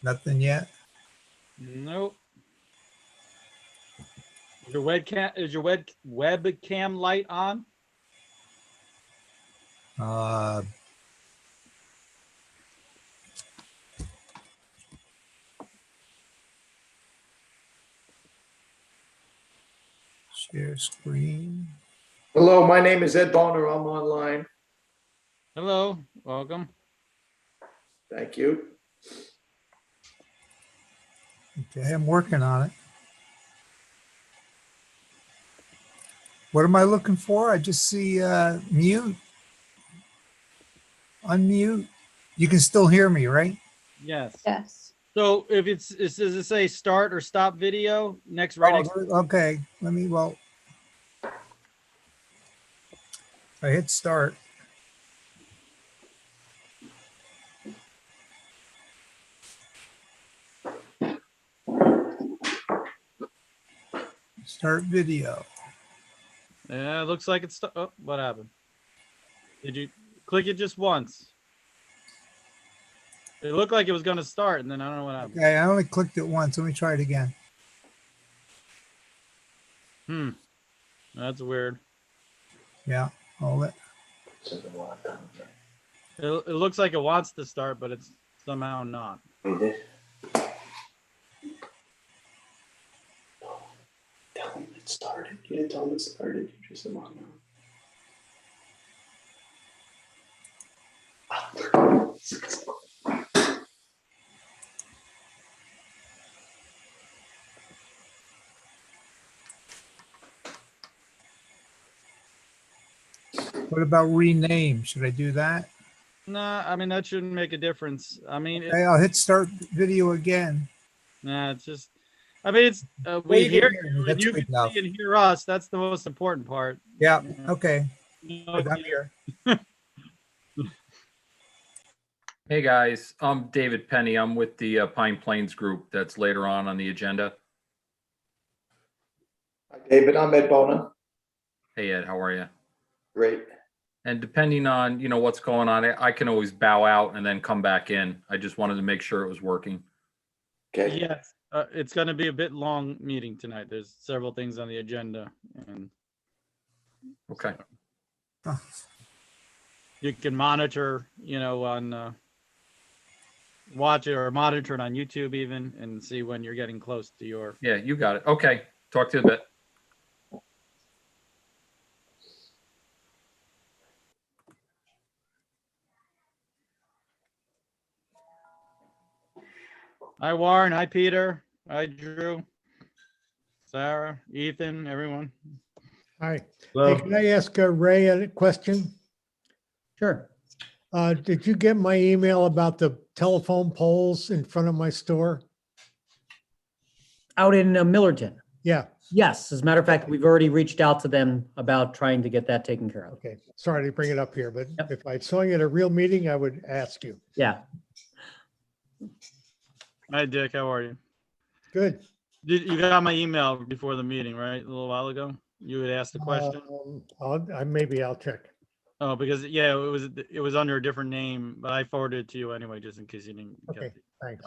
Nothing yet? Nope. Is your webcam light on? Share screen. Hello, my name is Ed Boner. I'm online. Hello, welcome. Thank you. Okay, I'm working on it. What am I looking for? I just see mute. Unmute. You can still hear me, right? Yes. Yes. So if does it say start or stop video next right next? Okay, let me, well, I hit start. Start video. Yeah, it looks like it's, oh, what happened? Did you click it just once? It looked like it was going to start and then I don't know what happened. Okay, I only clicked it once. Let me try it again. That's weird. Yeah, hold it. It looks like it wants to start, but it's somehow not. Tell them it started. You didn't tell them it started. You just said on now. What about rename? Should I do that? Nah, I mean, that shouldn't make a difference. I mean, Okay, I'll hit start video again. nah, it's just, I mean, it's, Well, we you hear can hear me. you and That's you good can enough. see and hear us. That's the most important part. Yeah, You know, okay, you know, I'm here. Hey guys, I'm David Penny. I'm with the Pine Plains group that's later on the agenda. Hi, David. I'm Ed Boner. Hey Ed, how are you? Great. And depending on, what's going on, I can always bow out and then come back in. I just wanted to make sure it was working. Okay. yes, it's going to be a bit long meeting tonight. There's several things on the agenda and Okay. Oh, you can monitor, on watch it or monitor it on YouTube even and see when you're getting close to your. Yeah, you got it. Okay. Talk to you in a bit. Hi, Warren. Hi, Peter. Hi, Drew. Sarah, Ethan, everyone. Hi. Hello. Hey, can I ask Ray a question? Sure. Did you get my email about the telephone poles in front of my store? Out in Millerton. Yeah, Yes, as a matter of fact, we've already reached out to them about trying to get that taken care of. okay. Sorry to bring it up here, but Yep. if I saw you at a real meeting, I would ask you. Yeah. Hi, Dick. How are you? Good. You got my email before the meeting, right? A little while ago. You had asked the question. Maybe I'll check. Oh, because yeah, it was under a different name, but I forwarded it to you anyway, just in case you didn't get Okay, it. thanks.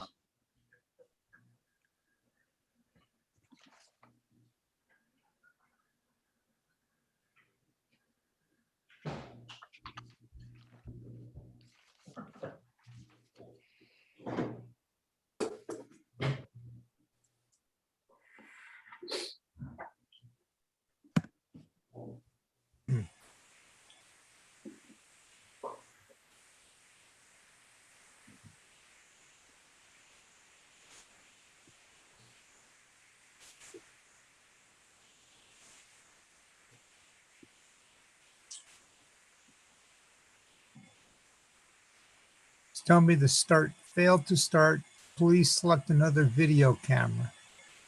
It's telling me the start failed to start. Please select another video camera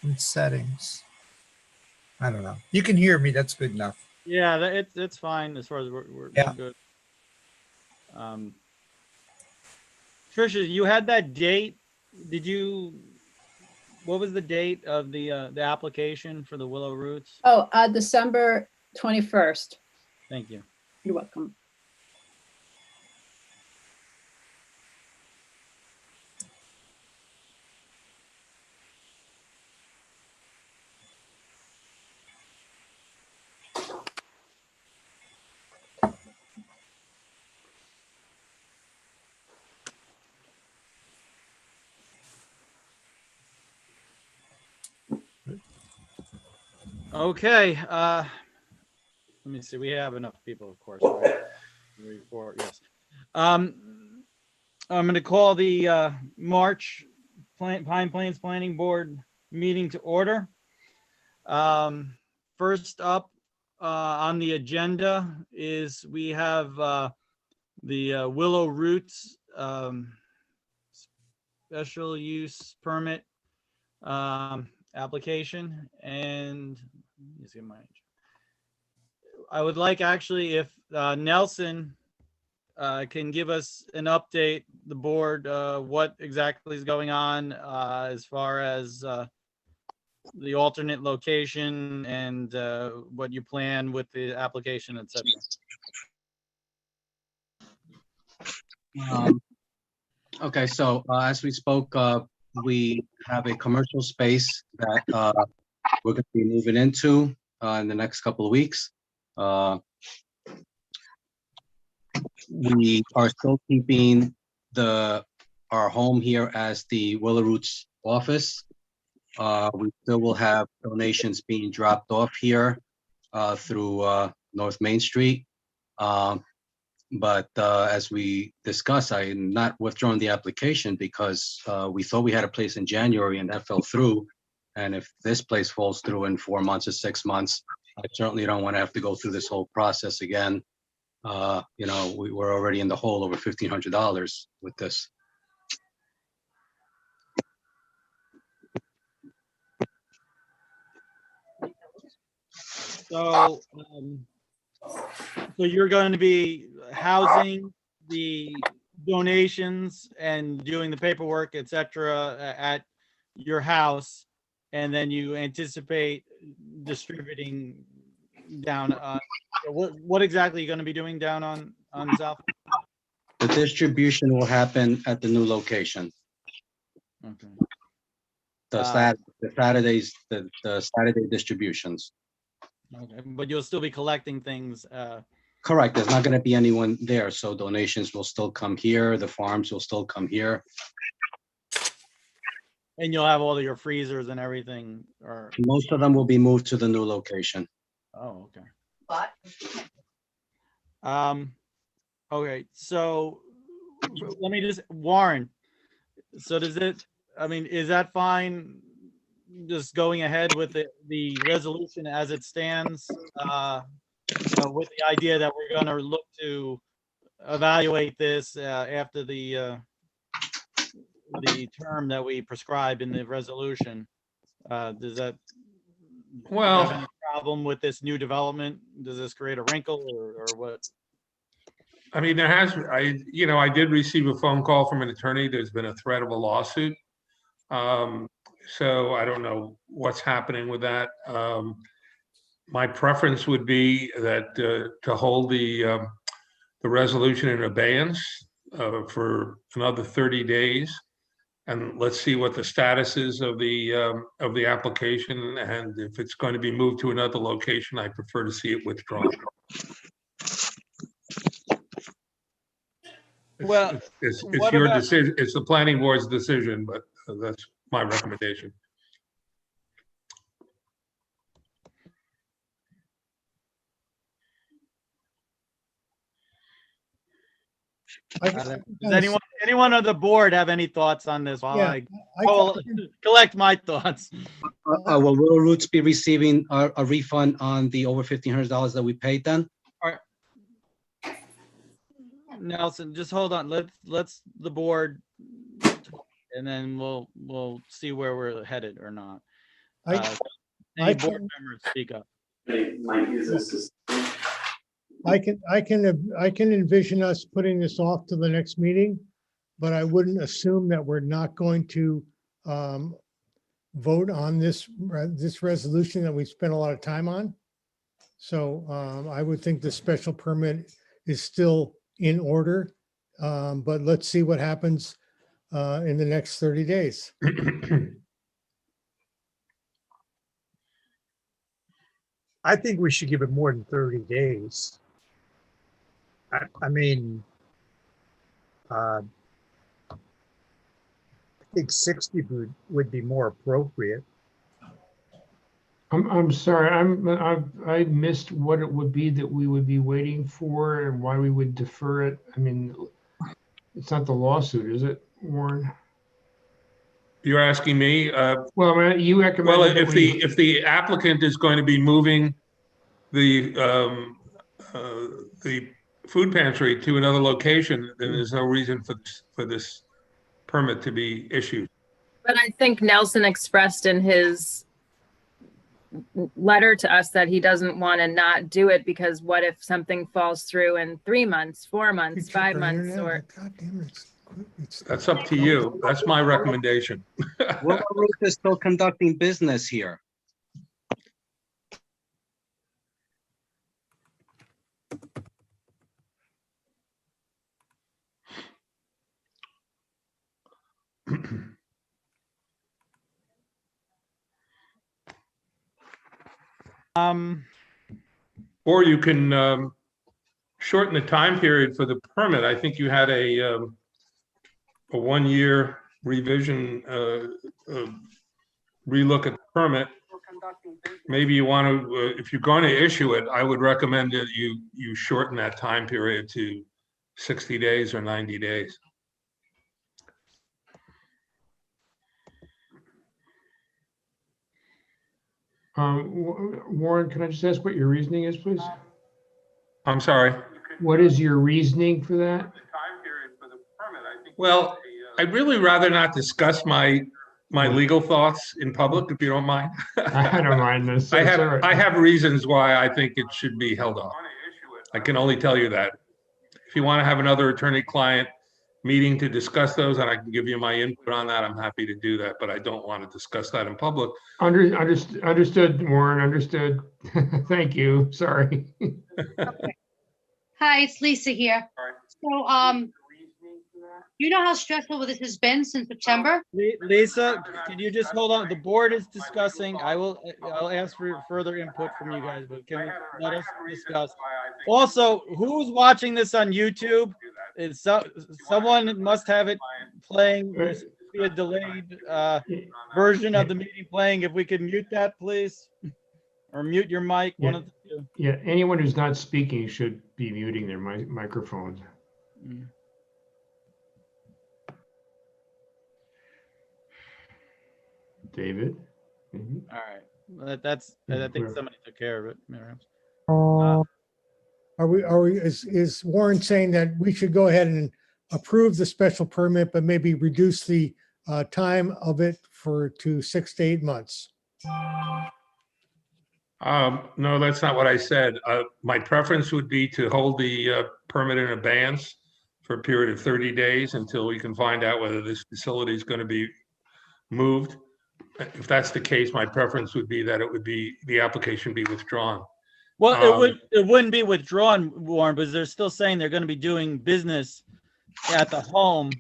in settings. I don't know. You can hear me. That's good enough. Yeah, it's fine as far as we're Yeah. good. Trisha, you had that date. What was the date of the application for the Willow Roots? Oh, December 21st. Thank you. You're welcome. Okay, let me see, we have enough people, of course, right? 3, 4, yes. I'm gonna call the March Pine Plains Planning Board meeting to order. First up on the agenda is we have the Willow Roots special use permit application, and let me see I would like actually if Nelson can give us an update, the board, what exactly is going on as far as the alternate location and what you plan with the application, et cetera. Okay, so as we spoke, we have a commercial space that we're going to be moving into in the next couple of weeks. We are still keeping our home here as the Willow Roots office. We still will have donations being dropped off here through North Main Street. But as we discussed, I am not withdrawing the application because we thought we had a place in January and that fell through. And if this place falls through in 4 months or 6 months, I certainly don't want to have to go through this whole process again. You know, we're already in the hole over $1,500 with this. So, so you're going to be housing the donations and doing the paperwork, et cetera, at your house, and then you anticipate distributing down. What exactly are you going to be doing down on South? The distribution will happen at the new location. Okay. The Saturday distributions. Okay, but you'll still be collecting things. Correct. There's not going to be anyone there, so donations will still come here. The farms will still come here. And you'll have all of your freezers and everything, or, Most of them will be moved to the new location. oh, okay. Okay, so let me just, Warren, so does it, I mean, is that fine? Just going ahead with the resolution as it stands, you know, with the idea that we're gonna look to evaluate this after the term that we prescribed in the resolution. Does that Well, have any problem with this new development? Does this create a wrinkle or what? I mean, I did receive a phone call from an attorney. There's been a threat of a lawsuit. So I don't know what's happening with that. My preference would be that to hold the resolution in abeyance for another 30 days. And let's see what the status is of the application. And if it's going to be moved to another location, I prefer to see it withdrawn. Well, It's what your about- decision. It's the planning board's decision, but that's my recommendation. Does anyone on the board have any thoughts on this while Yeah, I I collect my thoughts? Will Willow Roots be receiving a refund on the over $1,500 that we paid then? Nelson, just hold on. Let's the board talk, and then we'll see where we're headed or not. I Any can- board members speak up. Might use this to. I can envision us putting this off to the next meeting, but I wouldn't assume that we're not going to vote on this resolution that we spent a lot of time on. So I would think the special permit is still in order, but let's see what happens in the next 30 days. I think we should give it more than 30 days. I mean, I think 60 would be more appropriate. I'm sorry, I missed what it would be that we would be waiting for and why we would defer it. I mean, it's not the lawsuit, is it, Warren? You're asking me, Well, I mean, you well, recommended that we, if the applicant is going to be moving the food pantry to another location, then there's no reason for this permit to be issued. But I think Nelson expressed in his letter to us that he doesn't want to not do it because what if something falls through in 3 months, 4 months, 5 months, or God damn it. That's up to you. That's my recommendation. Willow Roots is still conducting business here. Or you can shorten the time period for the permit. I think you had a 1-year revision, relook at the permit. Maybe you want to, if you're going to issue it, I would recommend that you shorten that time period to 60 days or 90 days. Warren, can I just ask what your reasoning is, please? I'm sorry. What is your reasoning for that? Well, I'd really rather not discuss my legal thoughts in public, if you don't mind. I don't mind this. I It's all right. have reasons why I think it should be held off. I can only tell you that. If you want to have another attorney-client meeting to discuss those, and I can give you my input on that, I'm happy to do that, but I don't want to discuss that in public. Understood, Warren, understood. Thank you, sorry. Hi, it's Lisa here. So, you know how stressful this has been since September? Lisa, can you just hold on? The board is discussing. I'll ask for further input from you guys, but can we let us discuss? Also, who's watching this on YouTube? Someone must have it playing. There should be a delayed version of the meeting playing. If we could mute that, please, or mute your mic. Yeah. One of the two. Yeah, anyone who's not speaking should be muting their microphones. Mm. David? Maybe? All right. Well, that's. I think somebody took care of it. Is Warren saying that we should go ahead and approve the special permit, but maybe reduce the time of it to 6 to 8 months? No, that's not what I said. My preference would be to hold the permit in abeyance for a period of 30 days until we can find out whether this facility is going to be moved. If that's the case, my preference would be that the application be withdrawn. Well, it wouldn't be withdrawn, Warren, but they're still saying they're going to be doing business at the home,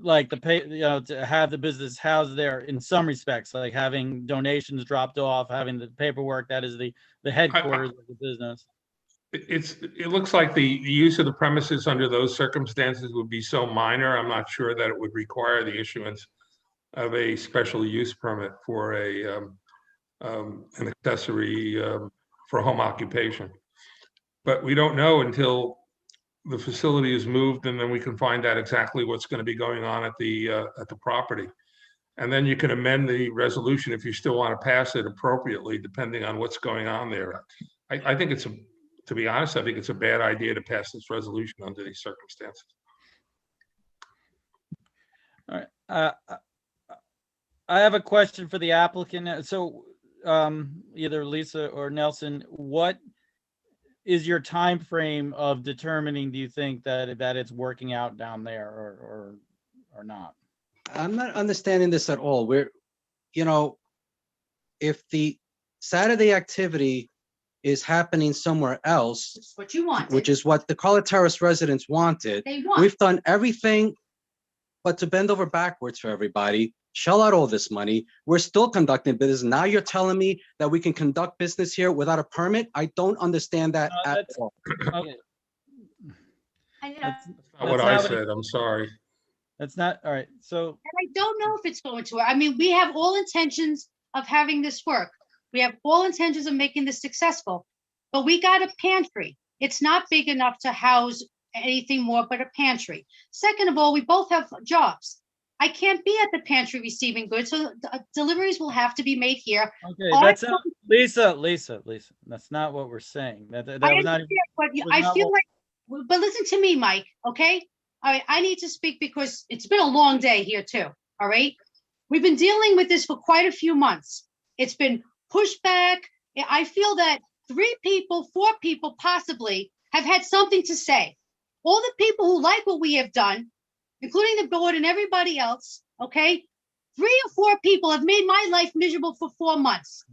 like to have the business housed there in some respects, like having donations dropped off, having the paperwork that is the headquarters of the business. It looks like the use of the premises under those circumstances would be so minor. I'm not sure that it would require the issuance of a special use permit for an accessory for home occupation. But we don't know until the facility is moved, and then we can find out exactly what's going to be going on at the property. And then you can amend the resolution if you still want to pass it appropriately, depending on what's going on there. I think to be honest, I think it's a bad idea to pass this resolution under these circumstances. All right. I have a question for the applicant. So either Lisa or Nelson, what is your time frame of determining, do you think that it's working out down there or not? I'm not understanding this at all. If the Saturday activity is happening somewhere else, What you want. which is what the Carla Terrace residents wanted, They want. we've done everything but to bend over backwards for everybody, shell out all this money. We're still conducting business. Now you're telling me that we can conduct business here without a permit? I don't understand that at all. Okay. I know. That's Not what not I what said. I'm sorry. That's not, all right. So And I don't know if it's going to. I mean, we have all intentions of having this work. We have all intentions of making this successful, but we got a pantry. It's not big enough to house anything more but a pantry. Second of all, we both have jobs. I can't be at the pantry receiving goods, so deliveries will have to be made here. Okay, that's not, Lisa, that's not what we're saying. That I was not. understand, but was I not feel what- like, but listen to me, Mike, okay? All right, I need to speak because it's been a long day here too, all right? We've been dealing with this for quite a few months. It's been pushed back. I feel that 3 people, 4 people possibly have had something to say. All the people who like what we have done, including the board and everybody else, okay? 3 or 4 people have made my life miserable for 4 months.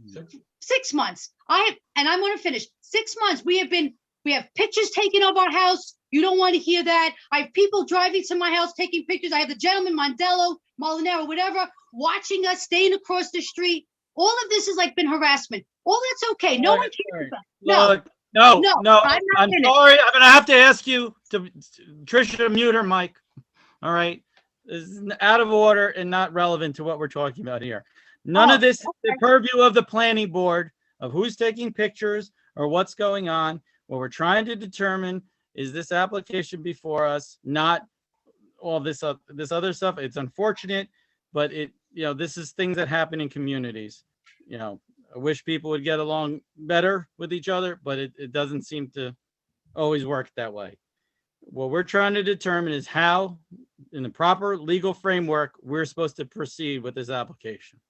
6 months. I'm going to finish. 6 months. We have pictures taken of our house. You don't want to hear that. I have people driving to my house taking pictures. I have the gentleman, Mondello, Molinaro, whatever, watching us, staying across the street. All of this has like been harassment. All that's okay. No one cares about. Look, No, no, I'm not I'm finished. sorry. I'm gonna have to ask you to, Tricia, to mute her mic. All right, this is out of order and not relevant to what we're talking about here. None of this is the purview of the planning board of who's taking pictures or what's going on. What we're trying to determine is this application before us, not all this other stuff. It's unfortunate, but this is things that happen in communities. I wish people would get along better with each other, but it doesn't seem to always work that way. What we're trying to determine is how, in the proper legal framework, we're supposed to proceed with this application.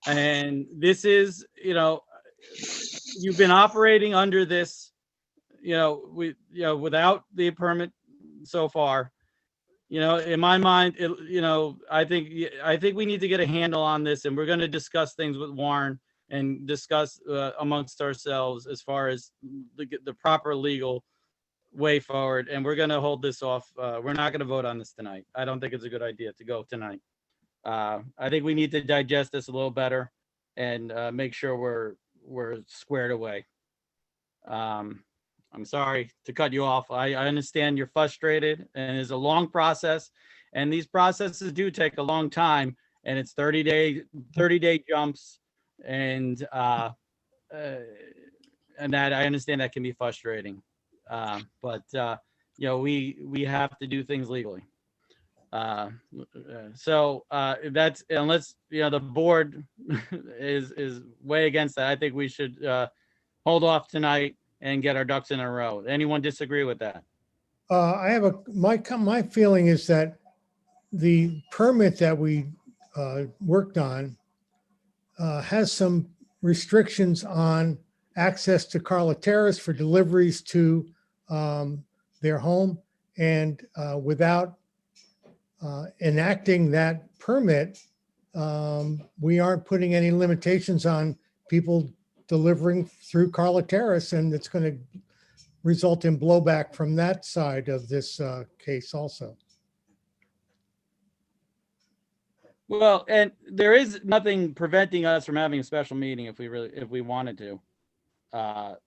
And this is, you've been operating under this, without the permit so far. In my mind, I think we need to get a handle on this, and we're going to discuss things with Warren and discuss amongst ourselves as far as the proper legal way forward. And we're going to hold this off. We're not going to vote on this tonight. I don't think it's a good idea to go tonight. I think we need to digest this a little better and make sure we're squared away. I'm sorry to cut you off. I understand you're frustrated, and it's a long process, and these processes do take a long time, and it's 30-day jumps, and that I understand that can be frustrating. But we have to do things legally. So that's, unless the board is way against that, I think we should hold off tonight and get our ducks in a row. Anyone disagree with that? I have my feeling is that the permit that we worked on has some restrictions on access to Carla Terrace for deliveries to their home. And without enacting that permit, we aren't putting any limitations on people delivering through Carla Terrace, and it's going to result in blowback from that side of this case also. Well, and there is nothing preventing us from having a special meeting if we wanted to.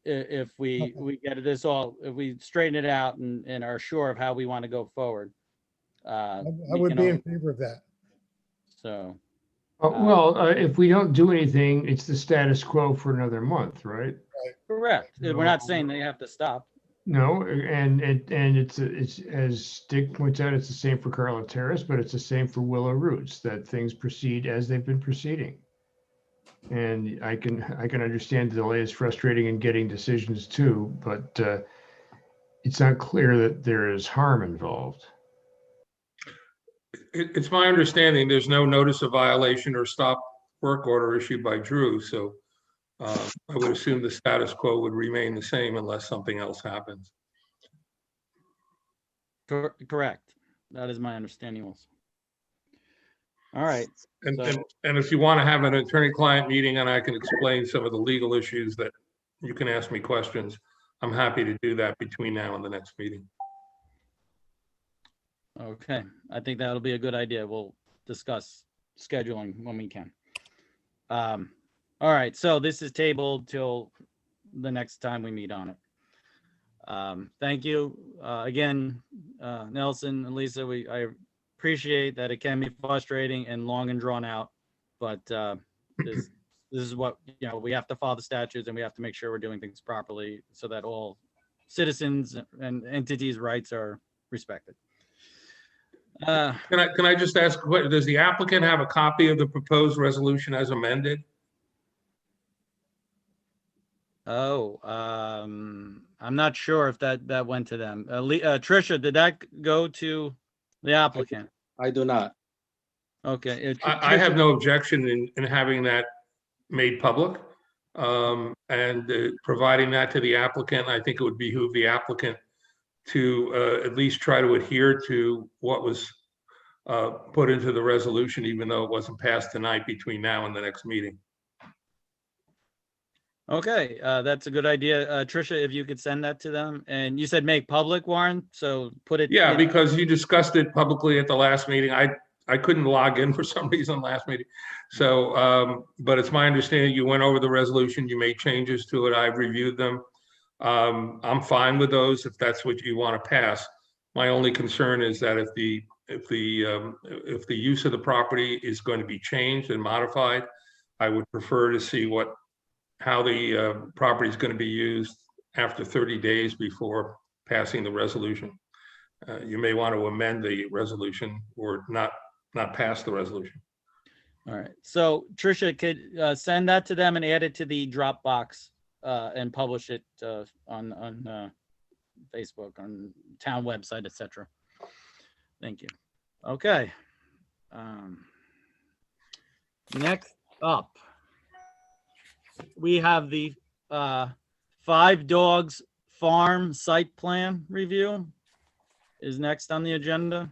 If we get this all, if we straighten it out and are sure of how we want to go forward. I would be in favor of that. So. If we don't do anything, it's the status quo for another month, right? Correct. We're not saying they have to stop. No, and it's as Dick points out, it's the same for Carla Terrace, but it's the same for Willow Roots, that things proceed as they've been proceeding. And I can understand the delay is frustrating in getting decisions too, but it's not clear that there is harm involved. It's my understanding there's no notice of violation or stop work order issued by Drew, so I would assume the status quo would remain the same unless something else happens. Correct. That is my understanding also. All right. And if you want to have an attorney-client meeting and I can explain some of the legal issues, that you can ask me questions, I'm happy to do that between now and the next meeting. Okay, I think that'll be a good idea. We'll discuss scheduling when we can. All right, so this is tabled till the next time we meet on it. Thank you again, Nelson and Lisa. I appreciate that it can be frustrating and long and drawn out, but this is what, we have to follow the statutes and we have to make sure we're doing things properly so that all citizens and entities' rights are respected. Can I just ask, does the applicant have a copy of the proposed resolution as amended? Oh, I'm not sure if that went to them. Tricia, did that go to the applicant? I do not. Okay. I have no objection in having that made public. And providing that to the applicant, I think it would behoove the applicant to at least try to adhere to what was put into the resolution, even though it wasn't passed tonight between now and the next meeting. Okay, that's a good idea. Tricia, if you could send that to them. And you said make public, Warren, so put it. Yeah, because you discussed it publicly at the last meeting. I couldn't log in for some reason last meeting. So, but it's my understanding you went over the resolution, you made changes to it. I've reviewed them. I'm fine with those if that's what you want to pass. My only concern is that if the use of the property is going to be changed and modified, I would prefer to see how the property is going to be used after 30 days before passing the resolution. You may want to amend the resolution or not pass the resolution. All right. So Tricia could send that to them and add it to the Dropbox and publish it on Facebook, on town website, etc. Thank you. Okay. Next up, we have the 5 Dogs Farm site plan review is next on the agenda.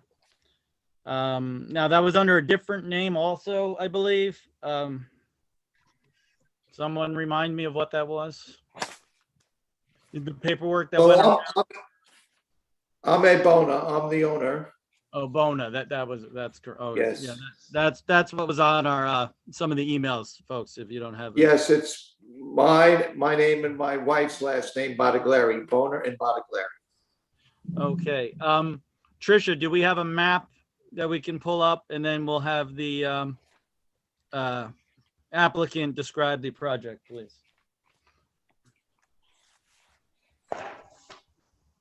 Now that was under a different name also, I believe. Someone remind me of what that was. The paperwork that went out. I'm Ed Bona. I'm the owner. Oh, Bona, that's correct. Oh, Yes. yeah, that's what was on our some of the emails, folks. If you don't have it. Yes, it's my name and my wife's last name, Badaglari, Bona and Badaglari. Okay. Tricia, do we have a map that we can pull up, and then we'll have the applicant describe the project, please.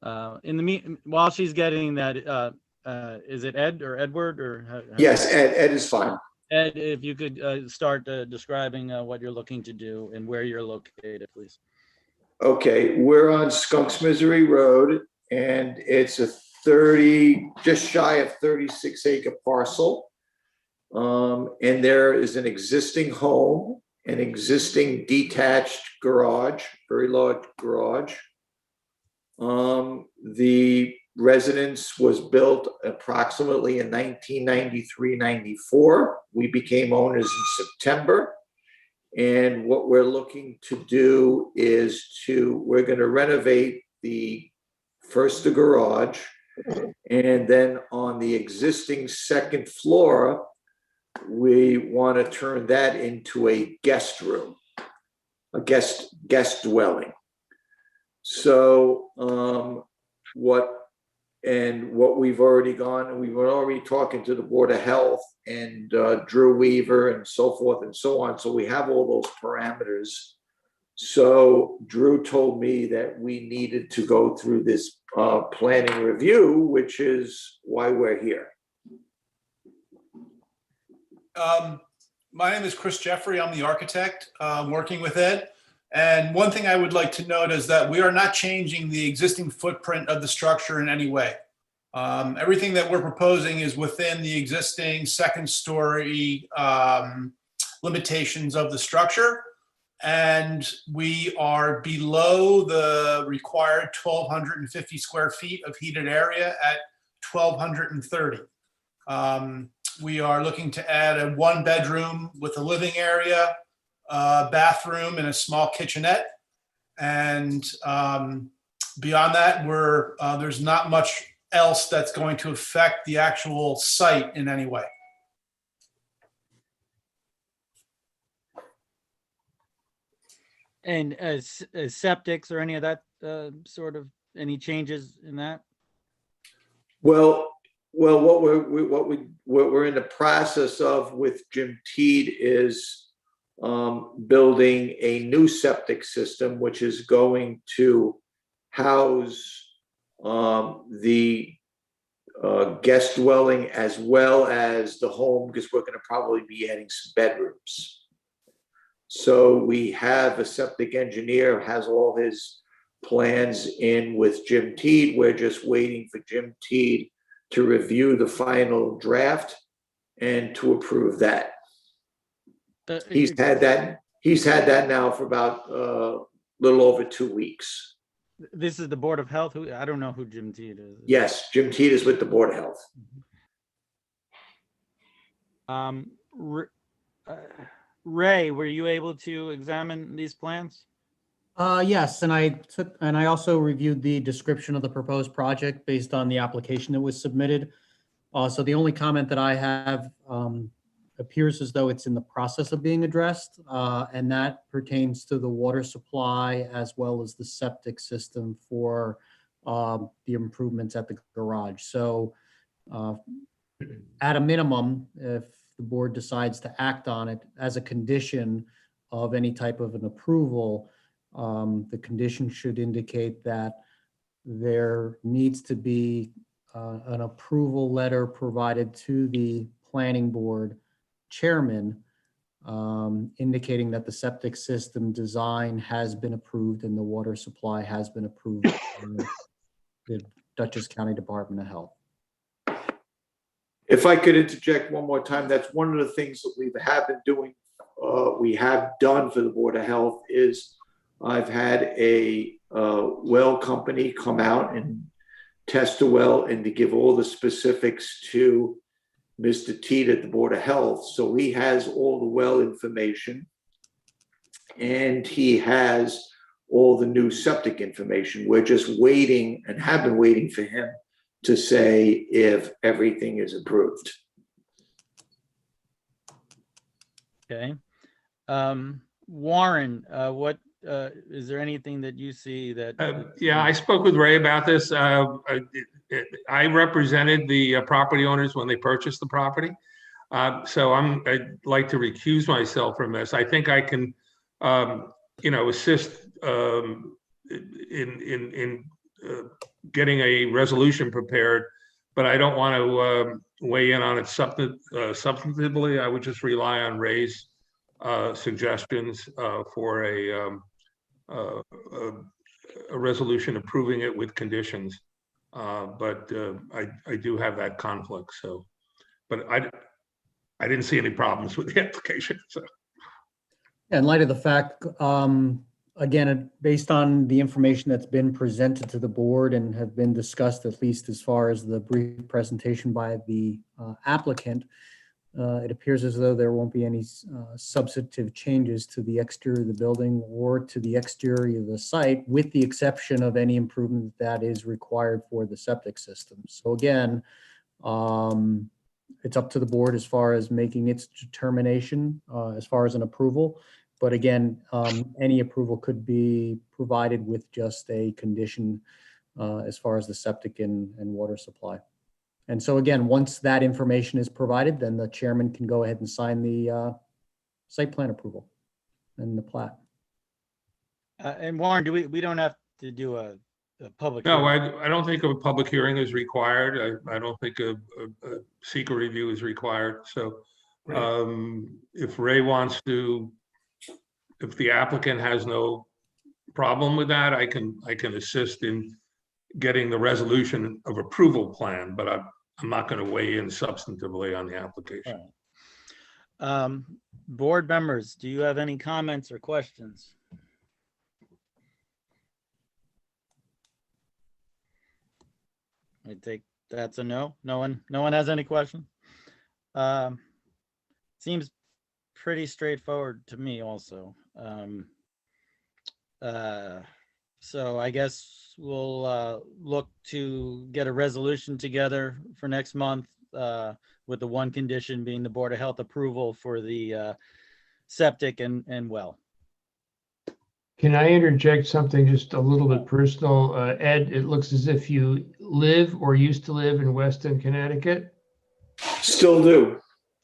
While she's getting that, is it Ed or Edward or? Yes, Ed is fine. Ed, if you could start describing what you're looking to do and where you're located, please. Okay, we're on Skunks Misery Road, and it's a just shy of 36 acre parcel. And there is an existing home, an existing detached garage, very large garage. The residence was built approximately in 1993-94. We became owners in September. And what we're looking to do is we're going to renovate the garage. And then on the existing second floor, we want to turn that into a guest room, a guest dwelling. So what we've already we were already talking to the Board of Health and Drew Weaver and so forth and so on. So we have all those parameters. So Drew told me that we needed to go through this planning review, which is why we're here. My name is Chris Jeffrey. I'm the architect working with Ed. And one thing I would like to note is that we are not changing the existing footprint of the structure in any way. Everything that we're proposing is within the existing second story limitations of the structure. And we are below the required 1,250 square feet of heated area at 1,230. We are looking to add a 1-bedroom with a living area, bathroom, and a small kitchenette. And beyond that, there's not much else that's going to affect the actual site in any way. And as septics or any of that any changes in that? Well, what we're in the process of with Jim Teed is building a new septic system, which is going to house the guest dwelling as well as the home, because we're going to probably be adding some bedrooms. So we have a septic engineer, has all his plans in with Jim Teed. We're just waiting for Jim Teed to review the final draft and to approve that. He's had that now for about a little over 2 weeks. This is the Board of Health. Who, I don't know who Jim Teed is. Yes, Jim Teed is with the Board of Health. Ray, were you able to examine these plans? Yes, and I also reviewed the description of the proposed project based on the application that was submitted. So the only comment that I have appears as though it's in the process of being addressed, and that pertains to the water supply as well as the septic system for the improvements at the garage. So at a minimum, if the board decides to act on it as a condition of any type of an approval, the condition should indicate that there needs to be an approval letter provided to the planning board chairman, indicating that the septic system design has been approved and the water supply has been approved by the Dutchess County Department of Health. If I could interject one more time, that's one of the things that we have been doing, we have done for the Board of Health is I've had a well company come out and test a well and to give all the specifics to Mr. Teed at the Board of Health. So he has all the well information and he has all the new septic information. We're just waiting and have been waiting for him to say if everything is approved. Okay. Warren, what is there anything that you see that? Yeah, I spoke with Ray about this. I represented the property owners when they purchased the property. So I'd like to recuse myself from this. I think I can, assist in getting a resolution prepared, but I don't want to weigh in on it substantively. I would just rely on Ray's suggestions for a resolution approving it with conditions. But I do have that conflict. So, but I didn't see any problems with the application. So, In light of the fact, again, based on the information that's been presented to the board and have been discussed, at least as far as the brief presentation by the applicant, it appears as though there won't be any substantive changes to the exterior of the building or to the exterior of the site, with the exception of any improvement that is required for the septic system. So again, it's up to the board as far as making its determination as far as an approval. But again, any approval could be provided with just a condition as far as the septic and water supply. And so again, once that information is provided, then the chairman can go ahead and sign the site plan approval and the plat. And Warren, we don't have to do a public? No, hearing? I don't think a public hearing is required. I don't think a seeker review is required. So if Ray wants to, if the applicant has no problem with that, I can assist in getting the resolution of approval plan, but I'm not going to weigh in substantively on the application. Right. Board members, do you have any comments or questions? I take that's a no. No one has any questions. Seems pretty straightforward to me also. So I guess we'll look to get a resolution together for next month with the one condition being the Board of Health approval for the septic and well. Can I interject something just a little bit personal? Ed, it looks as if you live or used to live in Weston, Connecticut. Still do.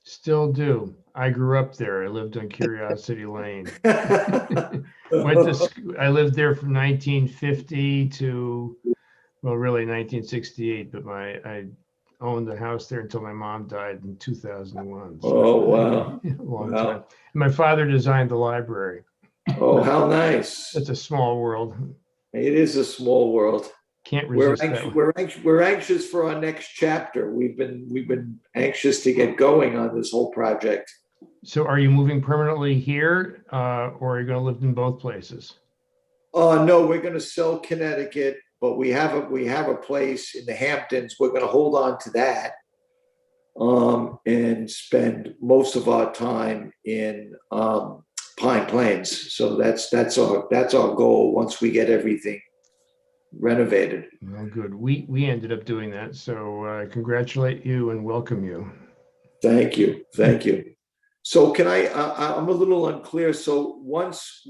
Still do. I grew up there. I lived on Curiosity Lane. I lived there from 1950 to, well, really 1968, but I owned the house there until my mom died in 2001. So Oh, wow. a long Wow. time. My father designed the library. Oh, how nice. It's a small world. It is a small world. Can't We're resist anxious, that one. we're anxious for our next chapter. We've been anxious to get going on this whole project. So are you moving permanently here, or are you going to live in both places? No, we're gonna sell Connecticut, but we have a place in the Hamptons. We're gonna hold on to that. And spend most of our time in Pine Plains. So that's our goal once we get everything renovated. Well, good. We ended up doing that. So I congratulate you and welcome you. Thank you. Thank you. So can I'm a little unclear. So once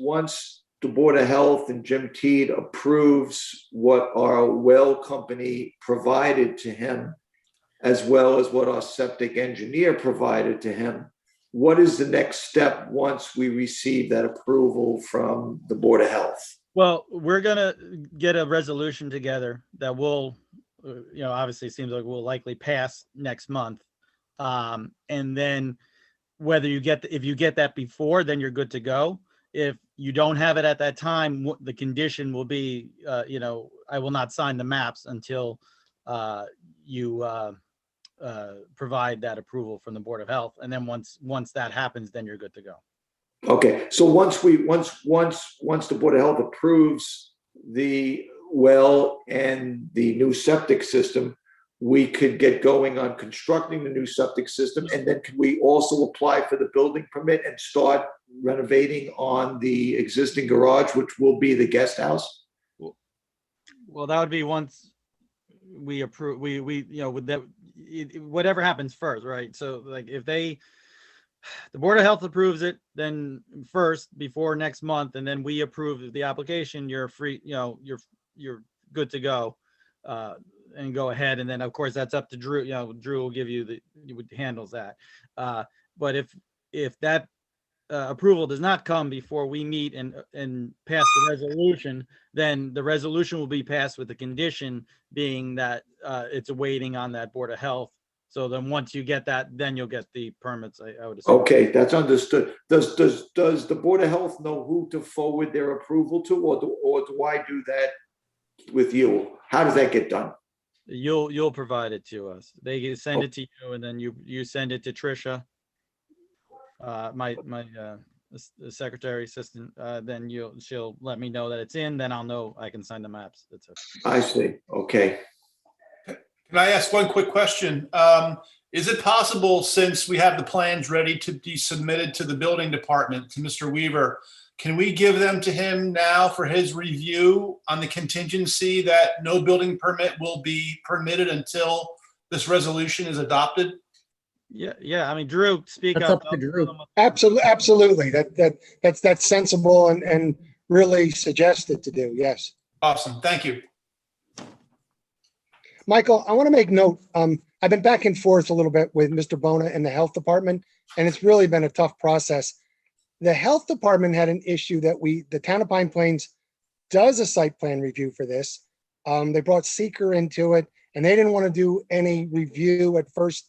the Board of Health and Jim Teed approves what our well company provided to him, as well as what our septic engineer provided to him, what is the next step once we receive that approval from the Board of Health? Well, we're gonna get a resolution together that will, obviously it seems like will likely pass next month. And then whether if you get that before, then you're good to go. If you don't have it at that time, the condition will be, I will not sign the maps until you provide that approval from the Board of Health. And then once that happens, then you're good to go. Okay, so once the Board of Health approves the well and the new septic system, we could get going on constructing the new septic system. And then could we also apply for the building permit and start renovating on the existing garage, which will be the guest house? Well, that would be once we approve, with that, whatever happens first, right? So like if the Board of Health approves it, then first before next month, and then we approve the application, you're free, you're good to go, and go ahead. And then of course that's up to Drew. Drew will give you handles that. But if that approval does not come before we meet and pass the resolution, then the resolution will be passed with the condition being that it's awaiting on that Board of Health. So then once you get that, then you'll get the permits, I would assume. Okay, that's understood. Does the Board of Health know who to forward their approval to, or do I do that with you? How does that get done? You'll provide it to us. They send it to you, and then you send it to Trisha, my secretary assistant. Then she'll let me know that it's in. Then I'll know I can sign the maps. That's it. I see. Okay. Can I ask one quick question? Is it possible, since we have the plans ready to be submitted to the building department, to Mr. Weaver, can we give them to him now for his review on the contingency that no building permit will be permitted until this resolution is adopted? Yeah. I mean, Drew, speak That's up. up to Drew. Absolutely. That's sensible and really suggested to do. Yes. Awesome. Thank you. Michael, I want to make note. I've been back and forth a little bit with Mr. Bona and the health department, and it's really been a tough process. The health department had an issue that the town of Pine Plains does a site plan review for this. They brought seeker into it, and they didn't want to do any review at first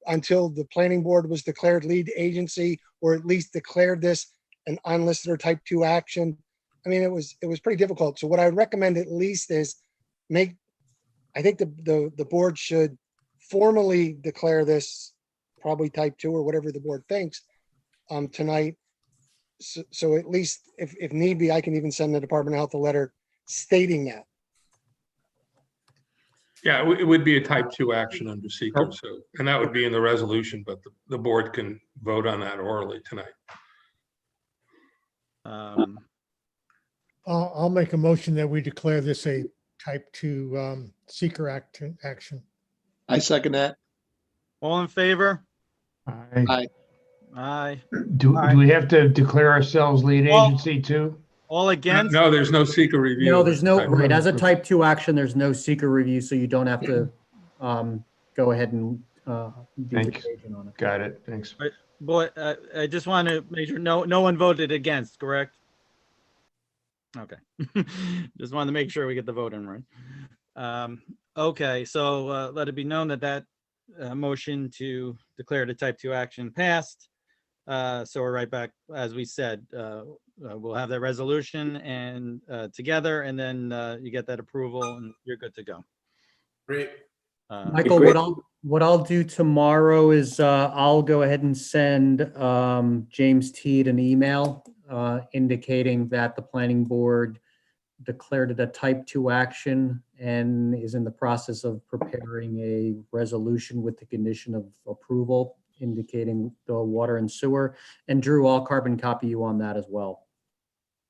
until the planning board was declared lead agency, or at least declared this an unlisted or type 2 action. I mean, it was pretty difficult. So what I would recommend at least is I think the board should formally declare this probably type 2 or whatever the board thinks tonight. So at least if need be, I can even send the Department of Health a letter stating that. Yeah, it would be a type 2 action under seeker. So, and that would be in the resolution, but the board can vote on that orally tonight. I'll make a motion that we declare this a type 2 seeker action. I second that. All in favor? Aye. Aye. Do we have to declare ourselves lead agency too? All against? No, there's no seeker review. No, there's no, as a type 2 action, there's no seeker review, so you don't have to go ahead and be Thanks. the agent on it. Got it. Thanks. Boy, I just want to make sure no one voted against, correct? Okay. Just wanted to make sure we get the vote in right. Okay, so let it be known that motion to declare the type 2 action passed. So we're right back, as we said, we'll have that resolution and together, and then you get that approval and you're good to go. Great. Michael, what I'll do tomorrow is I'll go ahead and send James Teed an email indicating that the planning board declared it a type 2 action and is in the process of preparing a resolution with the condition of approval indicating the water and sewer. And Drew, I'll carbon copy you on that as well.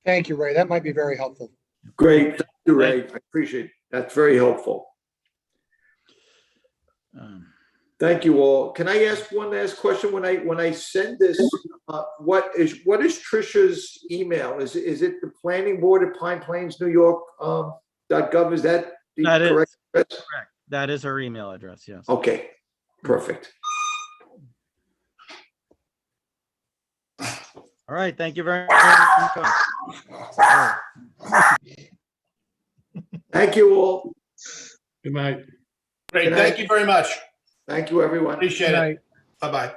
Thank you, Ray. That might be very helpful. Great, thank you, Ray. I appreciate it. That's very helpful. Thank you all. Can I ask one last question? When I send this, what is Tricia's email? Is it the planning board at Pine Plains, New York, .gov? Is that the correct address? Correct. That is her email address, yes. Okay, perfect. All right, thank you very much. Thank you all. Good night. Great. Good night. Thank you very much. Thank you, everyone. Appreciate it. Bye-bye.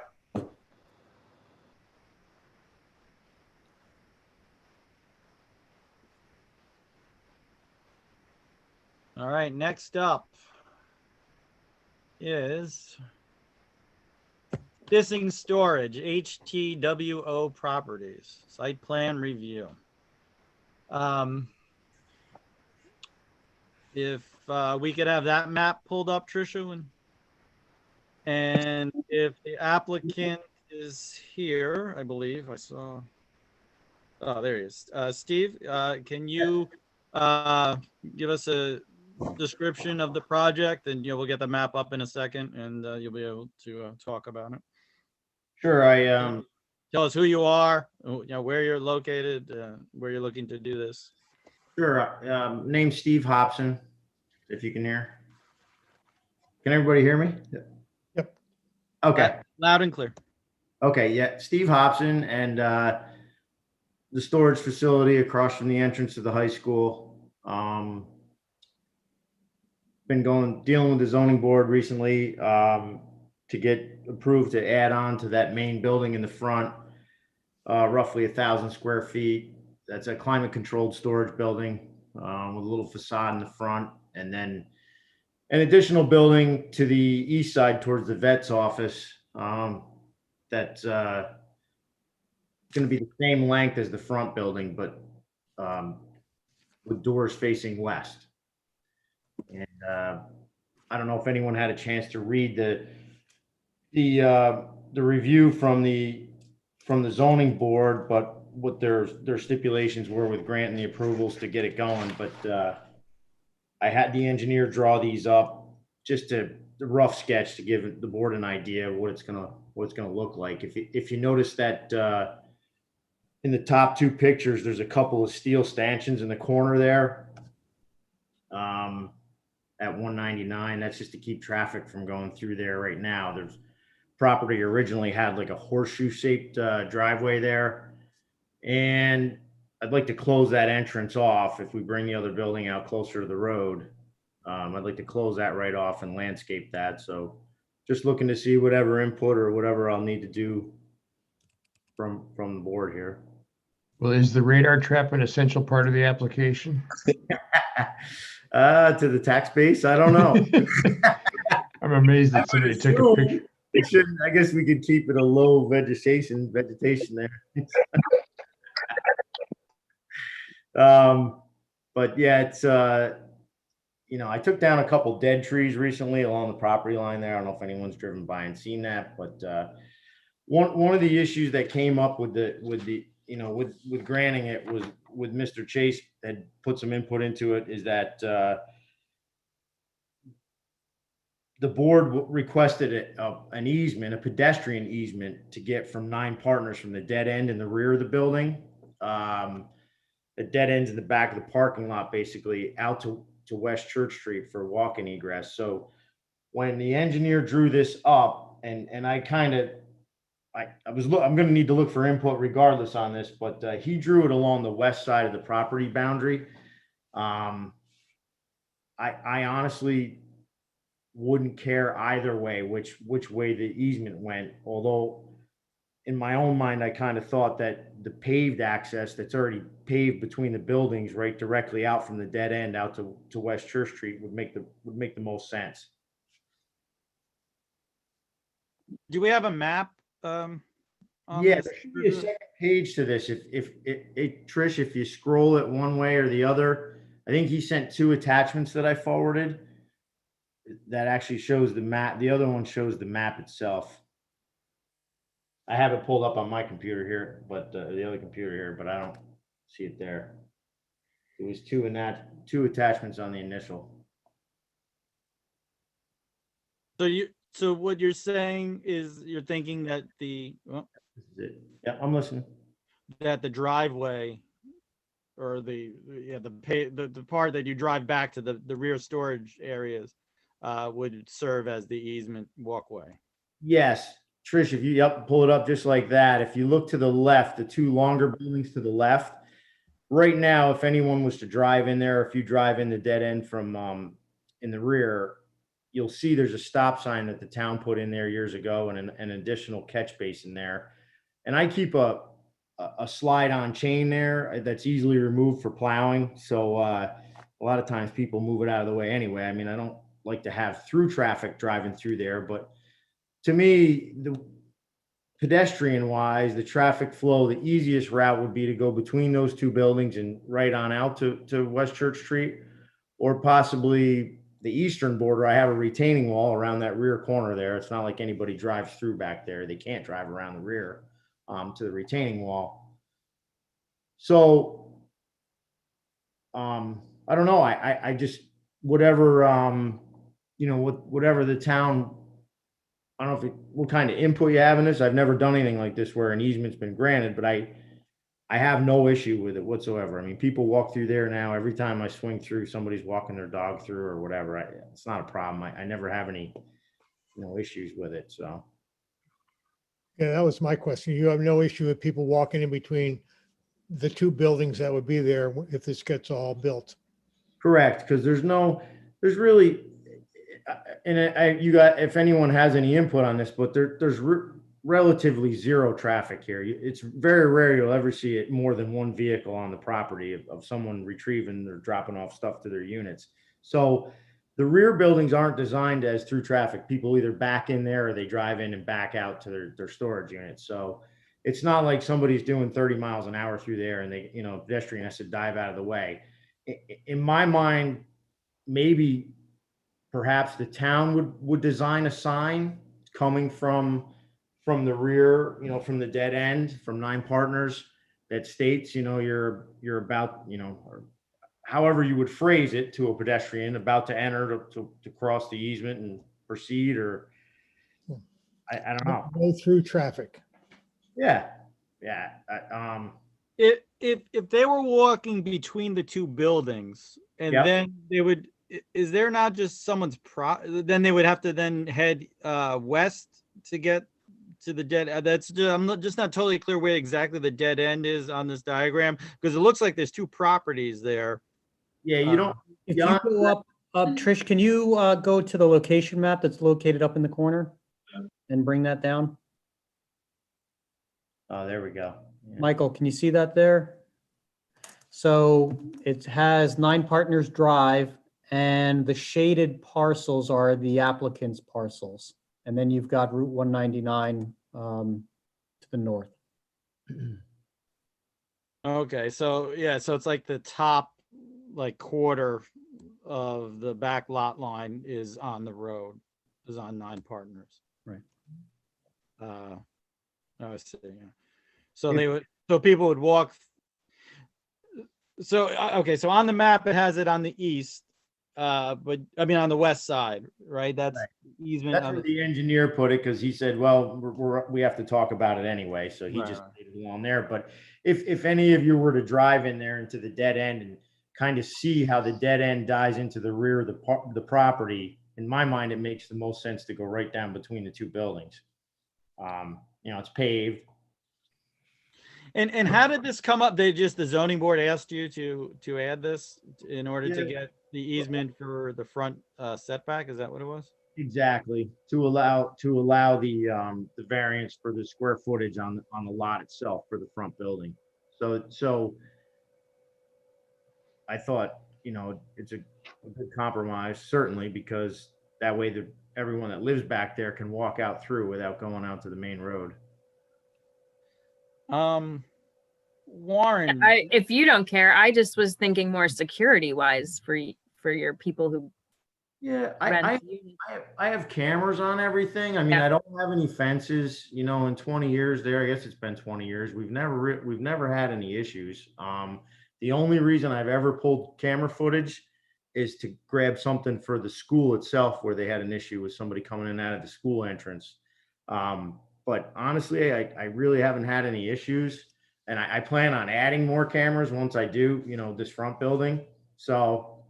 All right, next up is Dissing Storage, HTWO Properties, Site Plan Review. If we could have that map pulled up, Tricia, and if the applicant is here, I believe I saw. Oh, there he is. Steve, can you give us a description of the project, and we'll get the map up in a second, and you'll be able to talk about it. Sure. Tell us who you are, where you're located, where you're looking to do this. Sure. Name's Steve Hobson, if you can hear. Can everybody hear me? Yep. Okay. Loud and clear. Okay. Yeah. Steve Hobson, and the storage facility across from the entrance to the high school. Been dealing with the zoning board recently to get approved to add on to that main building in the front, roughly 1,000 square feet. That's a climate controlled storage building with a little facade in the front, and then an additional building to the east side towards the vet's office. That's going to be the same length as the front building, but with doors facing west. And I don't know if anyone had a chance to read the review from the zoning board, but what their stipulations were with granting the approvals to get it going. But I had the engineer draw these up, just the rough sketch to give the board an idea of what it's gonna look like. If you notice that in the top two pictures, there's a couple of steel stanchions in the corner there. At 199, that's just to keep traffic from going through there right now. There's property originally had like a horseshoe shaped driveway there. And I'd like to close that entrance off. If we bring the other building out closer to the road, I'd like to close that right off and landscape that. So just looking to see whatever input or whatever I'll need to do from the board here. Well, is the radar trap an essential part of the application? To the tax base, I don't know. I'm amazed that somebody took a picture. It shouldn't. I guess we could keep it a low vegetation there. But yeah, it's I took down a couple dead trees recently along the property line there. I don't know if anyone's driven by and seen that, but one of the issues that came up with granting it was with Mr. Chase had put some input into it, is that the board requested an easement, a pedestrian easement, to get from 9 partners from the dead end in the rear of the building. The dead ends in the back of the parking lot, basically out to West Church Street for walk-in egress. So when the engineer drew this up, and I kind of, I'm going to need to look for input regardless on this, but he drew it along the west side of the property boundary. I honestly wouldn't care either way which way the easement went, although in my own mind, I kind of thought that the paved access that's already paved between the buildings right directly out from the dead end out to West Church Street would make the most sense. Do we have a map? On Yeah, this? there should be a second page to this. If Trish, if you scroll it one way or the other, I think he sent 2 attachments that I forwarded that actually shows the map. The other one shows the map itself. I have it pulled up on my computer here, but the other computer here, but I don't see it there. It was 2 in that 2 attachments on the initial. So what you're saying is you're thinking that This is it. Yeah, I'm listening. that the driveway or the part that you drive back to the rear storage areas would serve as the easement walkway. Yes, Trish, if you pull it up just like that, if you look to the left, the 2 longer buildings to the left, right now, if anyone was to drive in there, if you drive in the dead end from in the rear, you'll see there's a stop sign that the town put in there years ago and an additional catch basin there. And I keep a slide on chain there that's easily removed for plowing. So a lot of times people move it out of the way anyway. I mean, I don't like to have through traffic driving through there, but to me, the pedestrian wise, the traffic flow, the easiest route would be to go between those 2 buildings and right on out to West Church Street, or possibly the eastern border. I have a retaining wall around that rear corner there. It's not like anybody drives through back there. They can't drive around the rear to the retaining wall. So I don't know. I just, whatever, whatever the town, I don't know what kind of input you have in this. I've never done anything like this where an easement's been granted, but I have no issue with it whatsoever. I mean, people walk through there now. Every time I swing through, somebody's walking their dog through or whatever. It's not a problem. I never have any, issues with it. So. Yeah, that was my question. You have no issue with people walking in between the 2 buildings that would be there if this gets all built? Correct, because there's really, and if anyone has any input on this, but there's relatively zero traffic here. It's very rare you'll ever see it more than 1 vehicle on the property of someone retrieving or dropping off stuff to their units. So the rear buildings aren't designed as through traffic. People either back in there or they drive in and back out to their storage units. So it's not like somebody's doing 30 miles an hour through there and they, pedestrian has to dive out of the way. In my mind, maybe perhaps the town would design a sign coming from the rear, from the dead end, from 9 Partners that states, you're about, or however you would phrase it to a pedestrian about to enter to cross the easement and proceed, or I don't know. Go through traffic. Yeah. If they were walking between the 2 buildings and Yep. then they would, is there not just someone's then they would have to then head west to get to the dead. I'm not totally clear where exactly the dead end is on this diagram, because it looks like there's 2 properties there. Yeah, you don't. If you go up, Trish, can you go to the location map that's located up in the corner and bring that down? Oh, there we go. Michael, can you see that there? So it has 9 Partners Drive, and the shaded parcels are the applicant's parcels. And then you've got Route 199 to the north. Okay, so yeah, so it's like the top quarter of the back lot line is on the road, is on 9 Partners. Right. I see. Yeah. So people would walk. So okay, so on the map it has it on the east, but I mean on the west side, right? That's right. Easement. That's where the engineer put it, because he said, well, we have to talk about it anyway. So he just put it on there. But if any of you were to drive in there into the dead end and kind of see how the dead end dies into the rear of the property, in my mind, it makes the most sense to go right down between the two buildings. You know, it's paved. And how did this come up? The zoning board asked you to add this in order to Yeah. get the easement for the front setback? Is that what it was? Exactly, to allow the variance for the square footage on the lot itself for the front building. So I thought, you know, it's a good compromise, certainly, because that way everyone that lives back there can walk out through without going out to the main road. Warren, If you don't care, I just was thinking more security wise for your people who. Yeah, rent I have cameras on everything. I mean, Yeah. I don't have any fences, you know, in 20 years there. I guess it's been 20 years. We've never had any issues. The only reason I've ever pulled camera footage is to grab something for the school itself where they had an issue with somebody coming in and out of the school entrance. But honestly, I really haven't had any issues, and I plan on adding more cameras once I do, you know, this front building. So,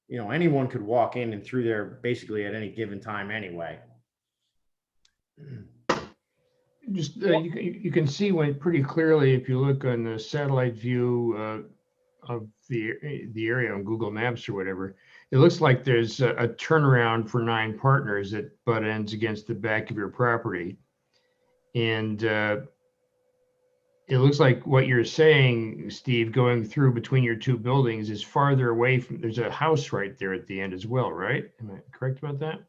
you know, anyone could walk in and through there basically at any given time anyway. Just you can see when pretty clearly if you look on the satellite view of the area on Google Maps or whatever. It looks like there's a turnaround for 9 partners that butt ends against the back of your property, and it looks like what you're saying, Steve, going through between your 2 buildings is farther away from. There's a house right there at the end as well, right? Am I correct about that?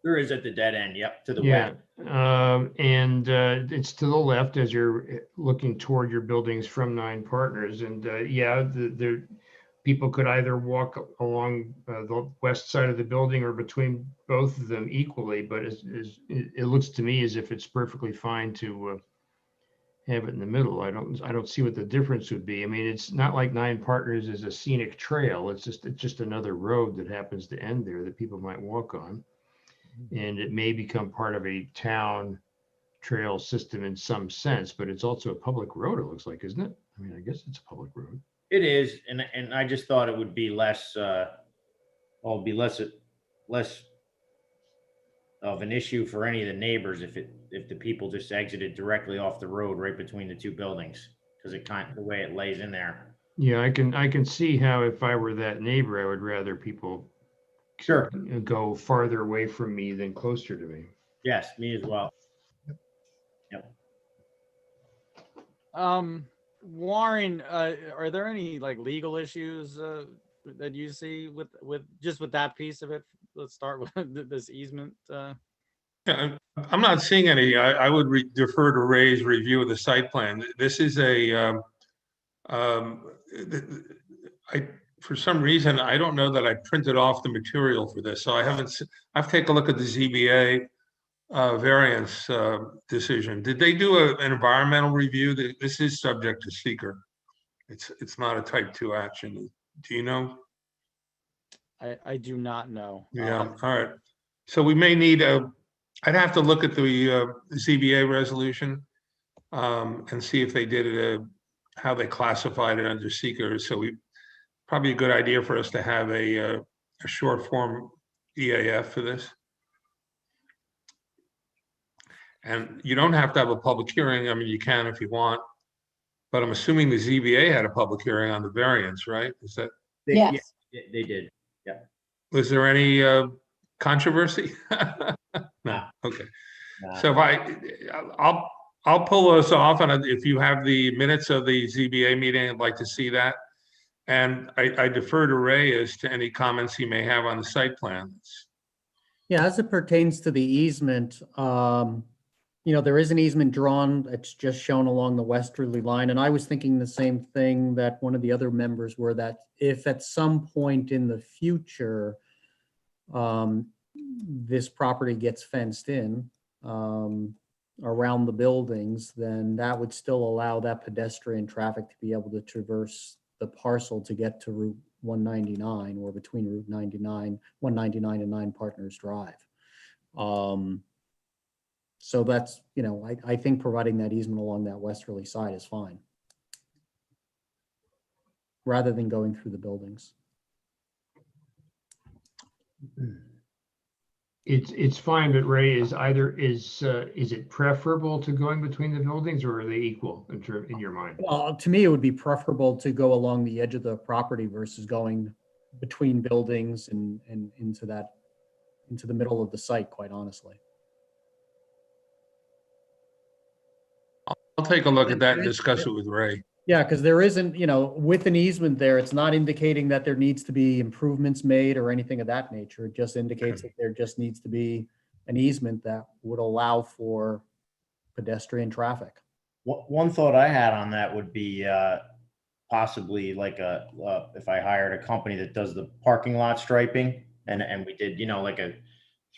There is at the dead end, yep, to the Yeah, west. and it's to the left as you're looking toward your buildings from 9 partners. And yeah, the people could either walk along the west side of the building or between both of them equally. But it looks to me as if it's perfectly fine to have it in the middle. I don't see what the difference would be. I mean, it's not like 9 partners is a scenic trail. It's just another road that happens to end there that people might walk on. And it may become part of a town trail system in some sense, but it's also a public road, it looks like, isn't it? I mean, I guess it's a public road. It is, and I just thought it would be less of an issue for any of the neighbors if the people just exited directly off the road right between the 2 buildings, because the way it lays in there. Yeah, I can see how if I were that neighbor, I would rather people Sure go farther away from me than closer to me. Yes, me as well. Yep. Warren, are there any like legal issues that you see with that piece of it? Let's start with this easement. Yeah, I'm not seeing any. I would defer to Ray's review of the site plan. This is for some reason, I don't know that I printed off the material for this, so I've taken a look at the ZBA variance decision. Did they do an environmental review? This is subject to seeker. It's not a type 2 action. Do you know? I do not know. Yeah, all right. So we may need I'd have to look at the ZBA resolution and see if they did how they classified it under seeker. So probably a good idea for us to have a short form EAF for this. And you don't have to have a public hearing. I mean, you can if you want, but I'm assuming the ZBA had a public hearing on the variance, right? Is that? Yes. Yeah, they did. Yeah. Was there any controversy? No. Okay. Nah. So I'll pull us off, and if you have the minutes of the ZBA meeting, I'd like to see that. And I defer to Ray as to any comments he may have on the site plans. Yeah, as it pertains to the easement, you know, there is an easement drawn. It's just shown along the westerly line. And I was thinking the same thing that one of the other members were, that if at some point in the future, this property gets fenced in around the buildings, then that would still allow that pedestrian traffic to be able to traverse the parcel to get to Route 199 or between Route 199 and 9 Partners Drive. So that's, you know, I think providing that easement along that westerly side is fine, rather than going through the buildings. It's fine, but Ray, is it preferable to going between the buildings, or are they equal in your mind? Well, to me, it would be preferable to go along the edge of the property versus going between buildings and into the middle of the site, quite honestly. I'll take a look at that and discuss it with Ray. Yeah, because there isn't, with an easement there, it's not indicating that there needs to be improvements made or anything of that nature. It just indicates that there just needs to be an easement that would allow for pedestrian traffic. One thought I had on that would be possibly like if I hired a company that does the parking lot striping and we did, like a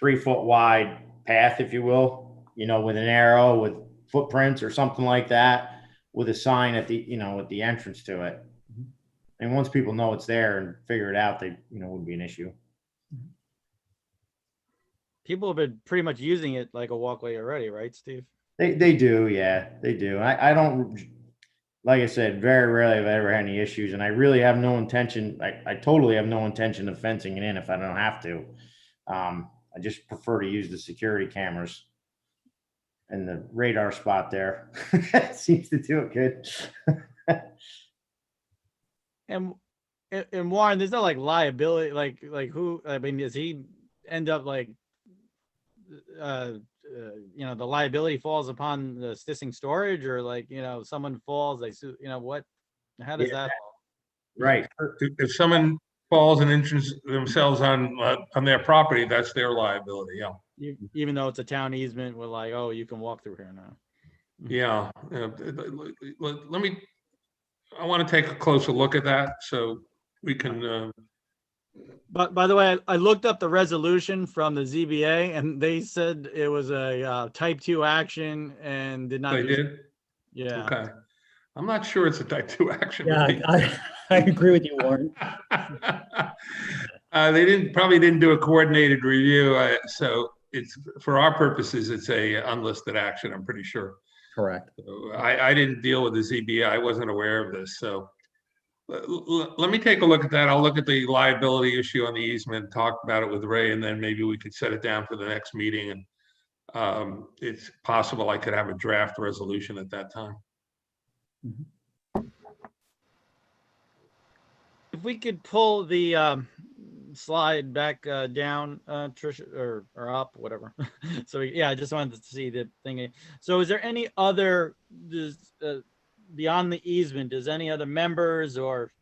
3-foot wide path, if you will, with an arrow with footprints or something like that, with a sign at the entrance to it. And once people know it's there and figure it out, they, wouldn't be an issue. People have been pretty much using it like a walkway already, right, Steve? They do, yeah, they do. I don't, like I said, very rarely have I ever had any issues, and I really have no intention. I totally have no intention of fencing it in if I don't have to. I just prefer to use the security cameras and the radar spot there. Seems to do it good. And Warren, there's no like liability, like who? I mean, does he end up like, the liability falls upon the Stissing storage, or like, someone falls, they sue, what? How does that? Right. If someone falls and injures themselves on their property, that's their liability. Yeah. Even though it's a town easement, we're like, oh, you can walk through here now. Yeah. I want to take a closer look at that so we can. But by the way, I looked up the resolution from the ZBA and they said it was a type 2 action and did not. They did? Yeah. Okay. I'm not sure it's a type 2 action. Yeah, I agree with you, Warren. They probably didn't do a coordinated review. So it's, for our purposes, it's a unlisted action, I'm pretty sure. Correct. So I didn't deal with the ZBA. I wasn't aware of this. So let me take a look at that. I'll look at the liability issue on the easement, talk about it with Ray, and then maybe we could set it down for the next meeting. And it's possible I could have a draft resolution at that time. If we could pull the slide back down, Tricia, or up, whatever. So yeah, I just wanted to see the thing. So is there any other, beyond the easement, does any other members or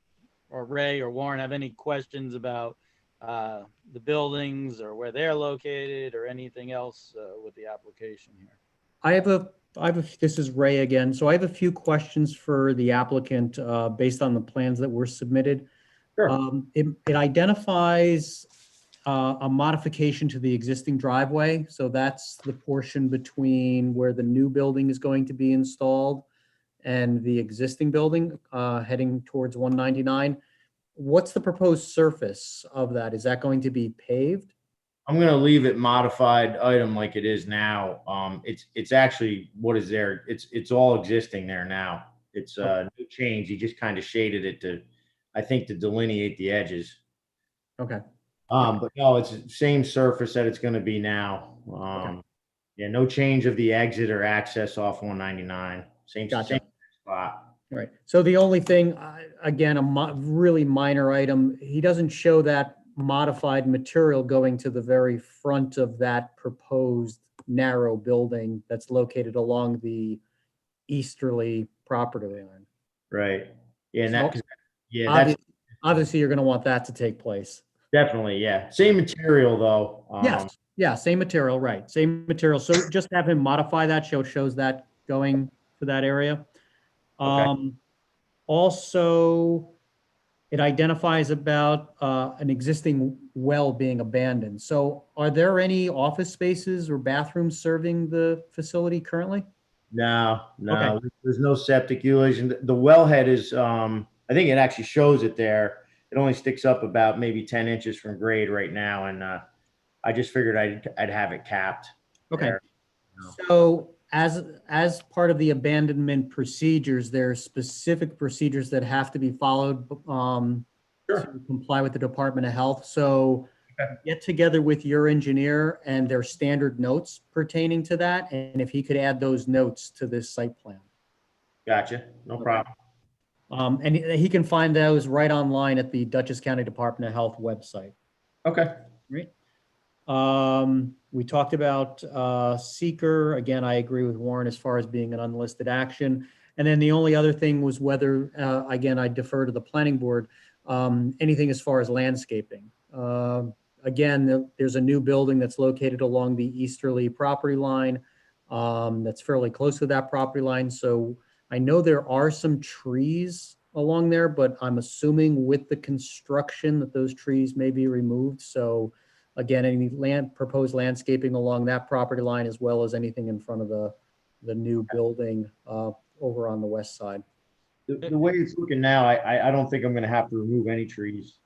Ray or Warren have any questions about the buildings or where they're located or anything else with the application here? This is Ray again. So I have a few questions for the applicant based on the plans that were submitted. Sure. It identifies a modification to the existing driveway. So that's the portion between where the new building is going to be installed and the existing building heading towards 199. What's the proposed surface of that? Is that going to be paved? I'm going to leave it modified item like it is now. It's actually what is there. It's all existing there now. It's no change. You just kind of shaded it to, I think, to delineate the edges. Okay. But no, it's the same surface that it's going to be now. Okay. Yeah, no change of the exit or access off 199. Same spot. All right. So the only thing, again, really minor item, he doesn't show that modified material going to the very front of that proposed narrow building that's located along the easterly property line. Right. Yeah. And that, So, yeah, obviously you're going to want that to take place. Definitely. Yeah. Same material though. Yes. Yeah. Same material. Right. Same material. So just have him modify that, shows that going to that area. Okay. Also, it identifies about an existing well being abandoned. So are there any office spaces or bathrooms serving the facility currently? No, Okay. there's no septic utilization. The wellhead is, I think it actually shows it there. It only sticks up about maybe 10 inches from grade right now. And I just figured I'd have it capped. Okay. there. So as part of the abandonment procedures, there are specific procedures that have to be followed to comply with the Department of Health. So get together with your engineer and their standard notes pertaining to that, and if he could add those notes to this site plan. Gotcha, no problem. And he can find those right online at the Dutchess County Department of Health website. Okay. Great. We talked about seeker. Again, I agree with Warren as far as being an unlisted action. And then the only other thing was whether, again, I defer to the planning board, anything as far as landscaping. Again, there's a new building that's located along the easterly property line that's fairly close to that property line. So I know there are some trees along there, but I'm assuming with the construction that those trees may be removed. So again, any proposed landscaping along that property line, as well as anything in front of the new building over on the west side. The way it's looking now, I don't think I'm gonna have to remove any trees.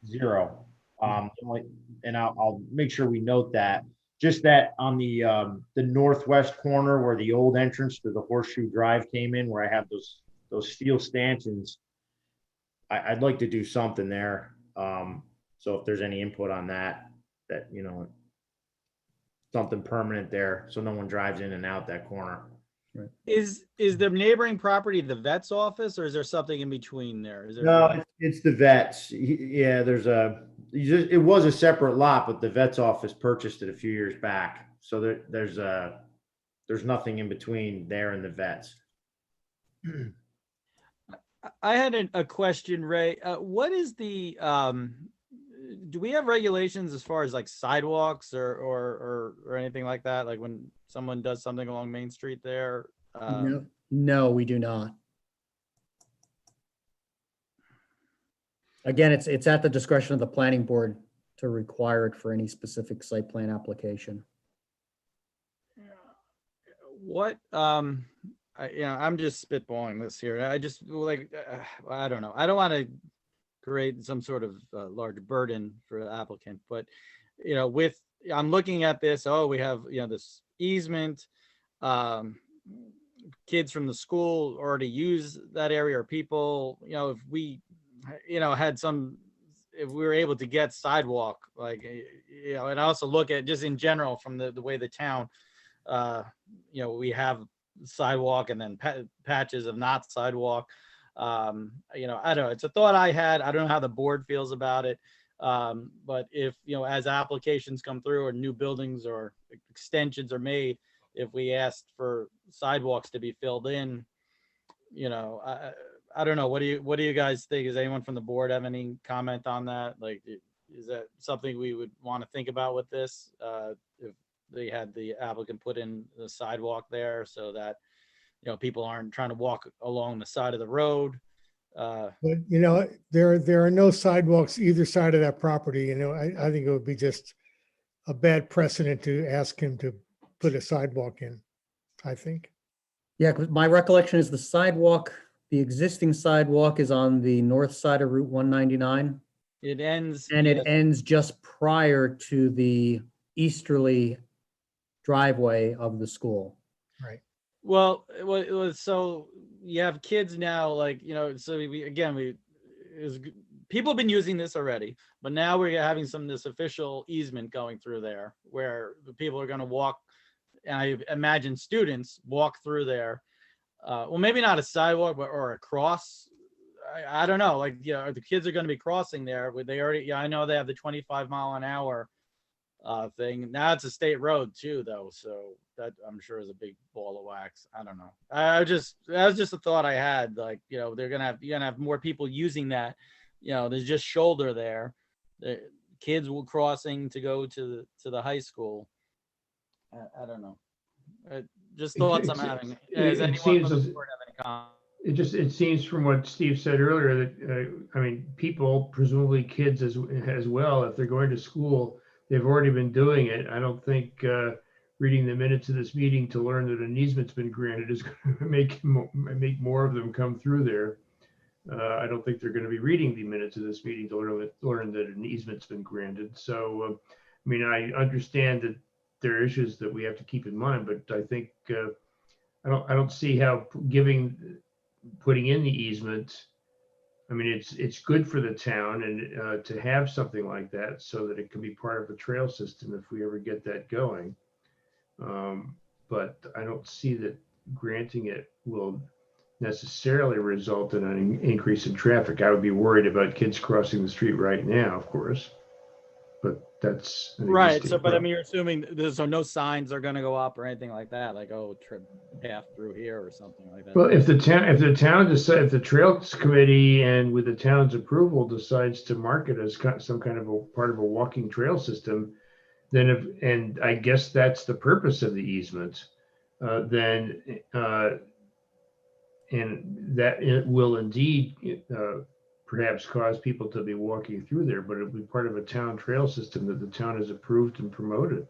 Zero. And I'll make sure we note that. Just that on the northwest corner where the old entrance to the Horseshoe Drive came in, where I have those steel stanchions, I'd like to do something there. So if there's any input on that, you know, something permanent there, so no one drives in and out that corner. Right. Is the neighboring property the vet's office, or is there something in between there? Is there No, it's the vets. Yeah, it was a separate lot, but the vet's office purchased it a few years back. So there's nothing in between there and the vets. I had a question, Ray. What is the do we have regulations as far as like sidewalks or anything like that? Like when someone does something along Main Street there? No, we do not. Again, it's at the discretion of the planning board to require it for any specific site plan application. What I'm just spitballing this here. I just I don't know. I don't want to create some sort of large burden for the applicant, but I'm looking at this. Oh, we have this easement. Kids from the school already use that area, or people. If we, if we were able to get sidewalk, and also look at just in general from the way the town, we have sidewalk and then patches of not sidewalk. I don't know. It's a thought I had. I don't know how the board feels about it. But if, as applications come through or new buildings or extensions are made, if we asked for sidewalks to be filled in, I don't know. What do you guys think? Does anyone from the board have any comment on that? Like, is that something we would want to think about with this? If they had the applicant put in the sidewalk there so that, people aren't trying to walk along the side of the road. But there are no sidewalks either side of that property. I think it would be just a bad precedent to ask him to put a sidewalk in, I think. Yeah, because my recollection is the existing sidewalk is on the north side of Route 199. It ends. And it ends just prior to the easterly driveway of the school. Right. Well, so you have kids now, so people have been using this already, but now we're having this official easement going through there where the people are going to walk, and I imagine students walk through there. Well, maybe not a sidewalk, or a cross. I don't know. The kids are going to be crossing there. They already, I know they have the 25-mile-an-hour thing. Now it's a state road too, though, so that I'm sure is a big ball of wax. I don't know. That was just a thought I had. You're gonna have more people using that. There's just shoulder there. The kids will crossing to go to the high school. I don't know. Just thoughts I'm having. Does anyone from the board have any comments? It seems from what Steve said earlier that people, presumably kids as well, if they're going to school, they've already been doing it. I don't think reading the minutes of this meeting to learn that an easement's been granted is going to make more of them come through there. I don't think they're going to be reading the minutes of this meeting to learn that an easement's been granted. So, I understand that there are issues that we have to keep in mind, but I think I don't see how putting in the easement I mean, it's good for the town and to have something like that so that it can be part of a trail system if we ever get that going. But I don't see that granting it will necessarily result in an increase in traffic. I would be worried about kids crossing the street right now, of course. But that's an Right. existing So, but I problem. mean, you're assuming there's so no signs are going to go up or anything like that, like, oh, trip path through here or something like that. Well, if the town decides, if the Trails Committee and with the town's approval decides to mark it as some kind of a part of a walking trail system, then and I guess that's the purpose of the easement, then and that it will indeed perhaps cause people to be walking through there, but it'll be part of a town trail system that the town has approved and promoted.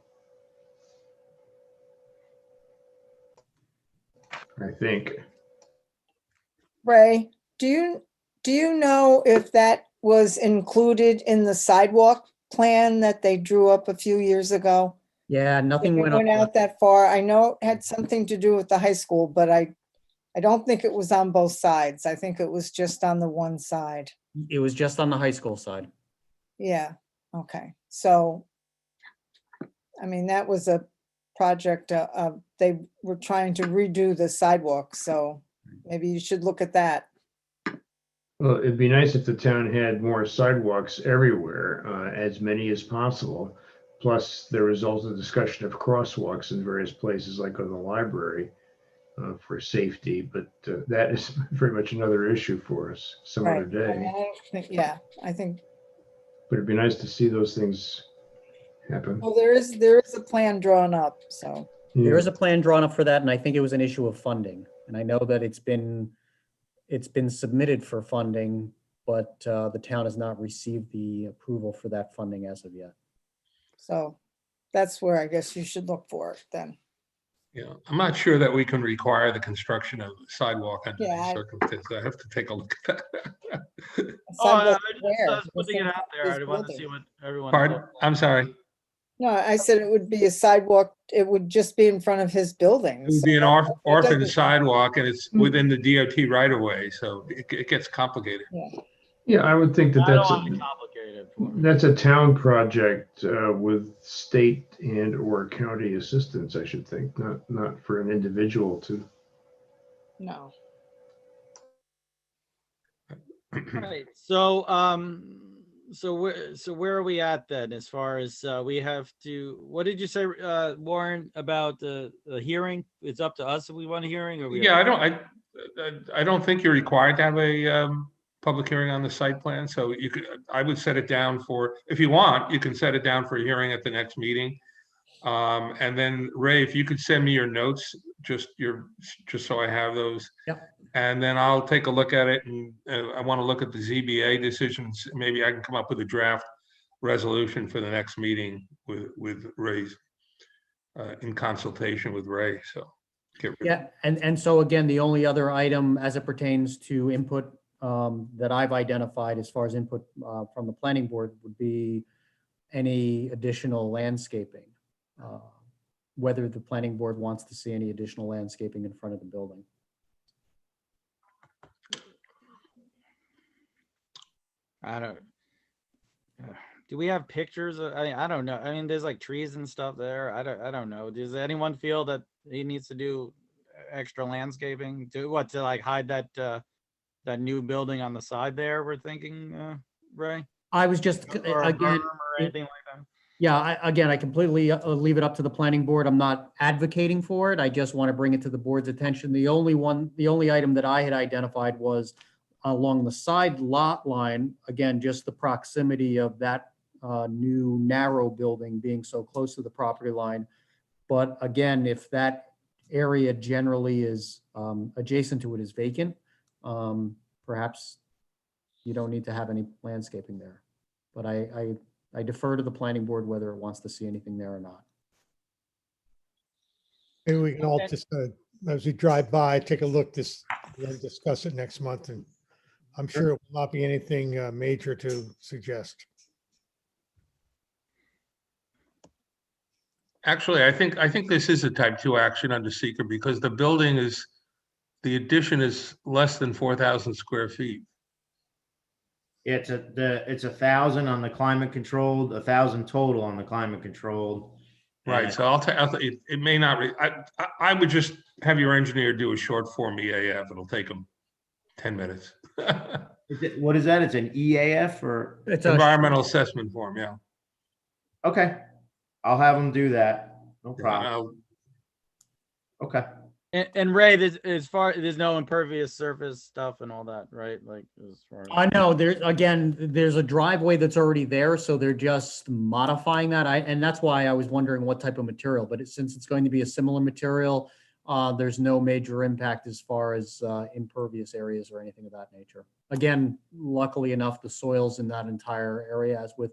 I think. Ray, do you know if that was included in the sidewalk plan that they drew up a few years ago? Yeah, nothing If it went up. went out that far. I know it had something to do with the high school, but I don't think it was on both sides. I think it was just on the one side. It was just on the high school side. Yeah, okay. So, I mean, that was a project, they were trying to redo the sidewalk, so maybe you should look at that. Well, it'd be nice if the town had more sidewalks everywhere, as many as possible. Plus, there was also discussion of crosswalks in various places, like on the library, for safety. But that is very much another issue for us some other Right. I mean, day. I don't think- Yeah, I think, But it'd be nice to see those things happen. well, there is a plan drawn up, so. There is a plan drawn up for that, and I think it was an issue of funding. And I know that it's been submitted for funding, but the town has not received the approval for that funding as of yet. So that's where I guess you should look for it then. Yeah, I'm not sure that we can require the construction of a sidewalk under Yeah, these circumstances. I have to take a look at that. Oh, I Sidewalk just where? was putting it out there. I wanted to see what everyone. Pardon? I'm sorry. No, I said it would be a sidewalk, it would just be in front of his building. It would so be an that orphan doesn't- sidewalk and it's within the DOT right of way, so it gets complicated. Yeah, I would think that I don't that's want it a, complicated. that's a town project with state and or county assistance, I should think, not for an individual to. No. Right. So, so where are we at then? As far as we have to, what did you say, Warren, about the hearing? It's up to us if we want a hearing, or we. Yeah, I don't think you're required to have a public hearing on the site plan, so you could, I would set it down for, if you want, you can set it down for a hearing at the next meeting. And then Ray, if you could send me your notes, just so I have those. Yep. And then I'll take a look at it, and I want to look at the ZBA decisions. Maybe I can come up with a draft resolution for the next meeting with Ray's, in consultation with Ray, so. Yeah, and so again, the only other item as it pertains to input that I've identified as far as input from the planning board would be any additional landscaping. Whether the planning board wants to see any additional landscaping in front of the building. I don't. Do we have pictures? I don't know. I mean, there's like trees and stuff there. I don't know. Does anyone feel that he needs to do extra landscaping to like hide that that new building on the side there? We're thinking, Ray. I was just Or a again. berm or anything like that. Yeah, I completely leave it up to the planning board. I'm not advocating for it. I just want to bring it to the board's attention. The only item that I had identified was along the side lot line, again, just the proximity of that new narrow building being so close to the property line. But again, if that area generally is adjacent to it is vacant, perhaps you don't need to have any landscaping there. But I defer to the planning board whether it wants to see anything there or not. Maybe we can all just, as we drive by, take a look and discuss it next month. And I'm sure it will not be anything major to suggest. Actually, I think this is a type 2 action under seeker because the addition is less than 4,000 square feet. It's it's 1,000 on the climate controlled, 1,000 total on the climate controlled. Right, And so I'll tell, it may not, I would just have your engineer do a short form EAF. It'll take him 10 minutes. what is that? It's an EAF or? It's Environmental assessment form, yeah. Okay, I'll have them do that. No problem. Okay. And Ray, there's no impervious surface stuff and all that, right? Like as far as. I know there's a driveway that's already there, so they're just modifying that. And that's why I was wondering what type of material, but since it's going to be a similar material, there's no major impact as far as impervious areas or anything of that nature. Again, luckily enough, the soils in that entire area, as with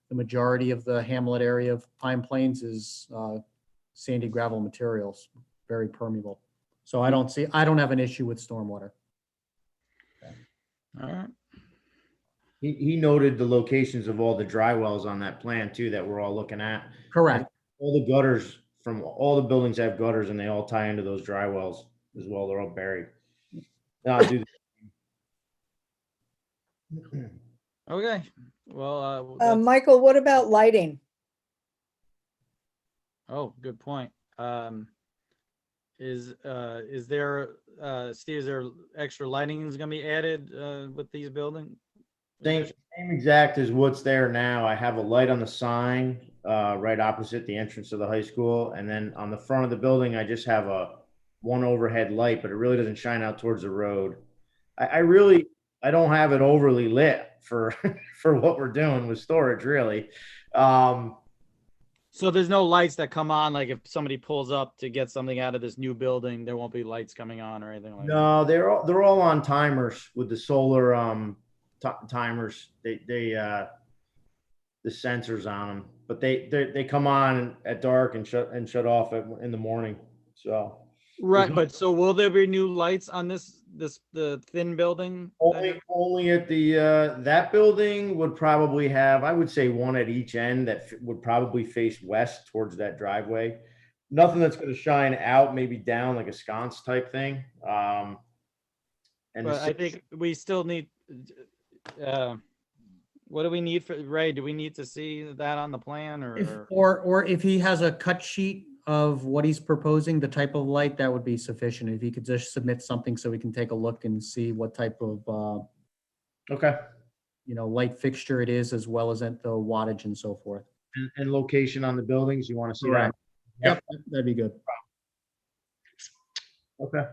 the majority of the hamlet area of Pine Plains, is sandy gravel materials, very permeable. So I don't have an issue with stormwater. All right. He noted the locations of all the dry wells on that plan too, that we're all looking at. Correct. All the gutters from all the buildings have gutters and they all tie into those dry wells as well. They're all buried. Now I'll do Okay. Well, Michael, what about lighting? oh, good point. Is there, Steve, is there extra lighting is gonna be added with these buildings? Same exact as what's there now. I have a light on the sign right opposite the entrance of the high school. And then on the front of the building, I just have one overhead light, but it really doesn't shine out towards the road. I don't have it overly lit for for what we're doing with storage, really. So there's no lights that come on, like if somebody pulls up to get something out of this new building, there won't be lights coming on or anything like that? No, they're all on timers with the solar timers. They the sensors on them, but they come on at dark and shut off in the morning. So right, but so will there be new lights on the thin building? Only at the that building would probably have, I would say, one at each end that would probably face west towards that driveway. Nothing that's going to shine out, maybe down like a sconce type thing. And but I think we still need. What do we need for Ray? Do we need to see that on the plan, or if he has a cut sheet of what he's proposing, the type of light, that would be sufficient. If he could just submit something so we can take a look and see what type of okay, light fixture it is, as well as the wattage and so forth. And location on the buildings, you want to see Correct. that? Yep, that'd be good. Okay.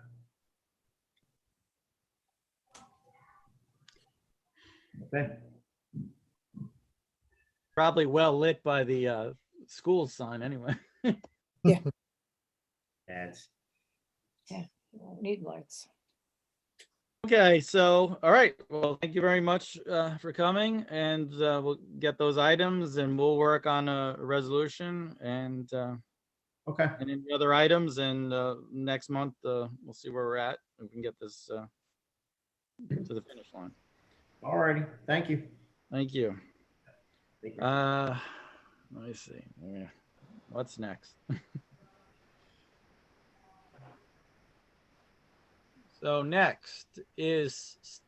Okay. probably well lit by the school sign anyway? Yeah. Yes. Yeah, you won't need lights. Okay, so, all right. Well, thank you very much for coming, and we'll get those items and we'll work on a resolution and okay, and any other items. And next month, we'll see where we're at. We can get this to the finish line. All righty. Thank you. Thank you. Thank you. Let me see. Yeah. What's next? So next is,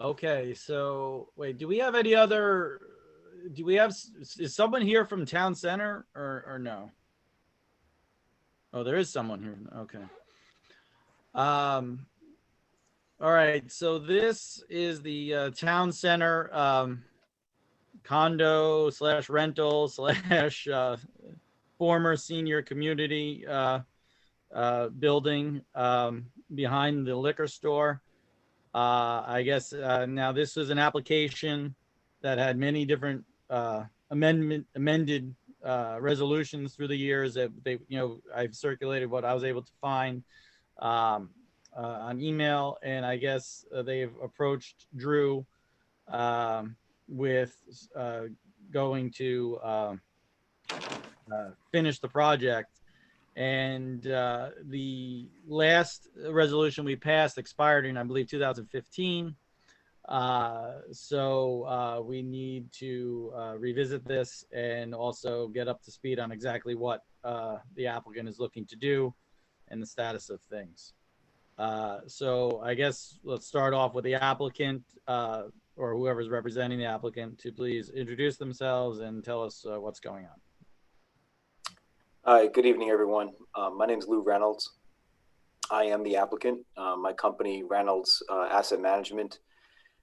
okay, so wait, do we have any other, is someone here from Town Center or no? Oh, there is someone here. Okay. All right, so this is the Town Center condo / rental / former senior community building behind the liquor store. I guess now this was an application that had many different amended resolutions through the years that they, I've circulated what I was able to find on email, and I guess they've approached Drew with going to finish the project. And the last resolution we passed expired in, I believe, 2015. So we need to revisit this and also get up to speed on exactly what the applicant is looking to do and the status of things. So I guess let's start off with the applicant. or whoever's representing the applicant to please introduce themselves and tell us what's going on. Hi, good evening, everyone. My name is Lou Reynolds. I am the applicant. My company, Reynolds Asset Management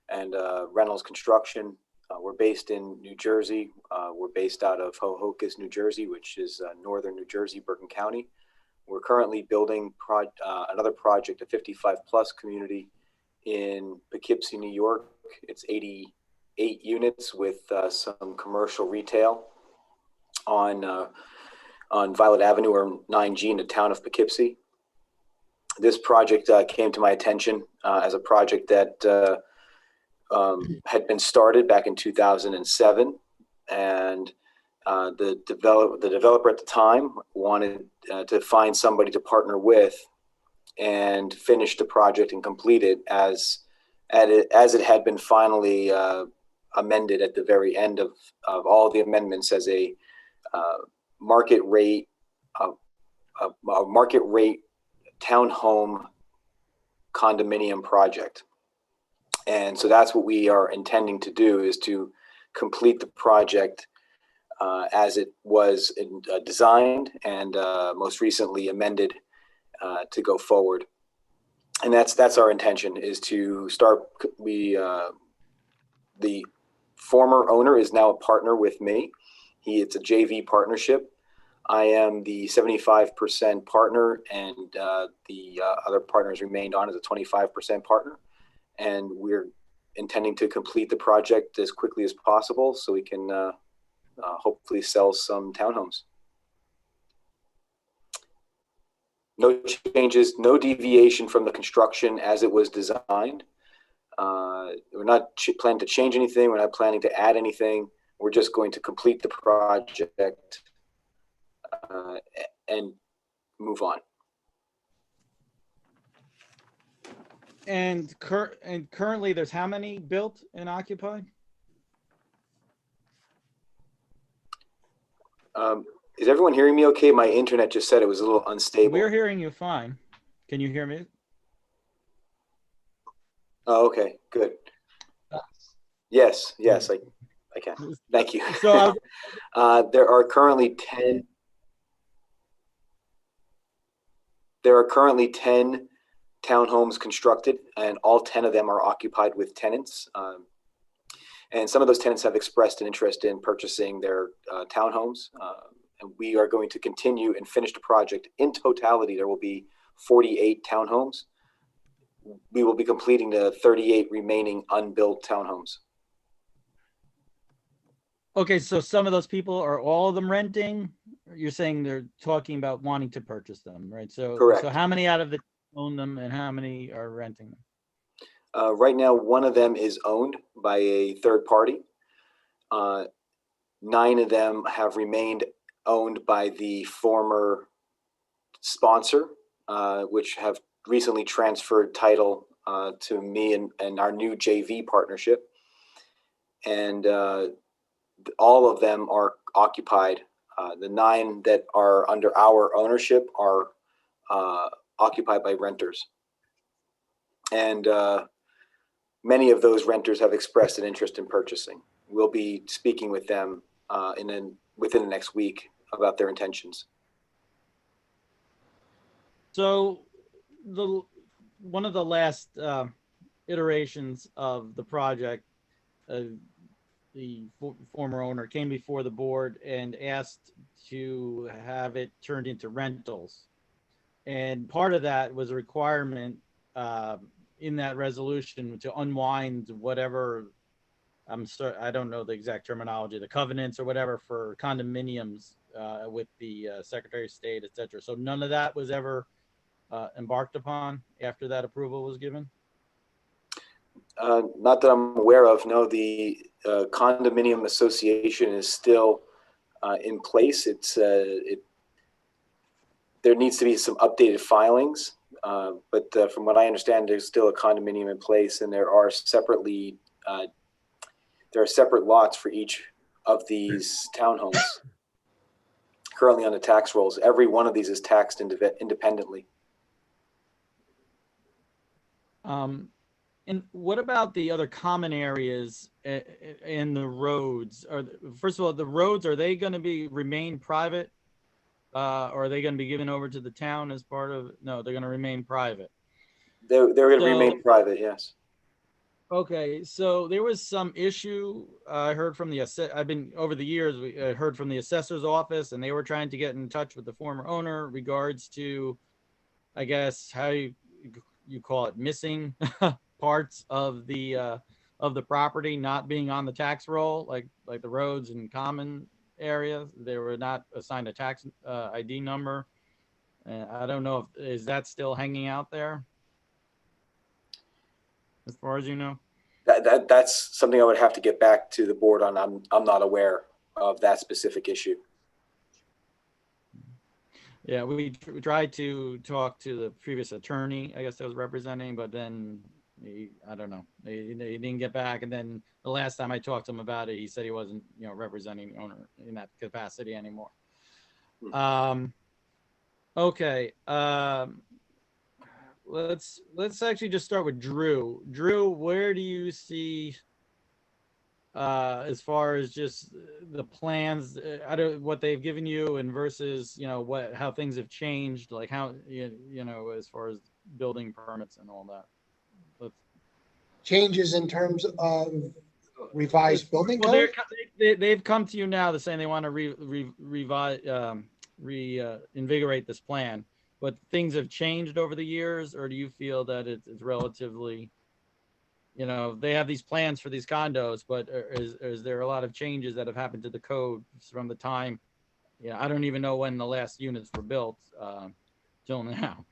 and Reynolds Construction. We're based in New Jersey. We're based out of Hohokus, New Jersey, which is northern New Jersey, Bergen County. We're currently building another project, a 55-plus community in Poughkeepsie, New York. It's 88 units with some commercial retail on Violet Avenue or 9G in the town of Poughkeepsie. This project came to my attention as a project that had been started back in 2007, and the developer at the time wanted to find somebody to partner with and finish the project and complete it as it had been finally amended at the very end of all the amendments as a market rate townhome condominium project. And so that's what we are intending to do, is to complete the project as it was designed and most recently amended to go forward. And that's our intention, is to start. The former owner is now a partner with me. It's a JV partnership. I am the 75% partner, and the other partners remained on as a 25% partner. And we're intending to complete the project as quickly as possible so we can hopefully sell some townhomes. No changes, no deviation from the construction as it was designed. We're not planning to change anything. We're not planning to add anything. We're just going to complete the project and move on. And currently, there's how many built and occupied? Is everyone hearing me okay? My internet just said it was a little unstable. We're hearing you fine. Can you hear me? Oh, okay, good. Yes, I can. Thank you. So there are currently 10. There are currently 10 townhomes constructed, and all 10 of them are occupied with tenants. And some of those tenants have expressed an interest in purchasing their townhomes. And we are going to continue and finish the project. In totality, there will be 48 townhomes. We will be completing the 38 remaining unbuilt townhomes. Okay, so some of those people, are all of them renting? You're saying they're talking about wanting to purchase them, right? So, Correct. So how many out of the own them and how many are renting them? Right now, one of them is owned by a third party. 9 of them have remained owned by the former sponsor, which have recently transferred title to me and our new JV partnership. And all of them are occupied. The 9 that are under our ownership are occupied by renters. And many of those renters have expressed an interest in purchasing. We'll be speaking with them within the next week about their intentions. So one of the last iterations of the project, the former owner came before the board and asked to have it turned into rentals. And part of that was a requirement in that resolution to unwind whatever, I don't know the exact terminology, the covenants or whatever for condominiums with the Secretary of State, et cetera. So none of that was ever embarked upon after that approval was given? Not that I'm aware of. No, the condominium association is still in place. There needs to be some updated filings, but from what I understand, there's still a condominium in place, and there are separate lots for each of these townhomes currently on the tax rolls. Every one of these is taxed independently. And what about the other common areas in the roads? First of all, the roads, are they going to remain private? Or are they going to be given over to the town as part of? No, they're going to remain private. They're going to So- remain private, yes. Okay, so there was some issue I heard from I've been over the years, I heard from the assessor's office, and they were trying to get in touch with the former owner regards to, I guess, how you call it, missing parts of the property not being on the tax roll, like the roads and common areas. They were not assigned a tax ID number. I don't know is that still hanging out there? As far as you know, That's something I would have to get back to the board on. I'm not aware of that specific issue. yeah, we tried to talk to the previous attorney, I guess that was representing, but then I don't know, he didn't get back. And then the last time I talked to him about it, he said he wasn't, representing the owner in that capacity anymore. Okay. Let's actually just start with Drew. Drew, where do you see as far as just the plans, what they've given you and versus, how things have changed, like how, as far as building permits and all that? Changes in terms of revised building Well, code? they've come to you now. They're saying they want to invigorate this plan, but things have changed over the years, or do you feel that it's relatively, they have these plans for these condos, but is there a lot of changes that have happened to the code from the time, I don't even know when the last units were built till now.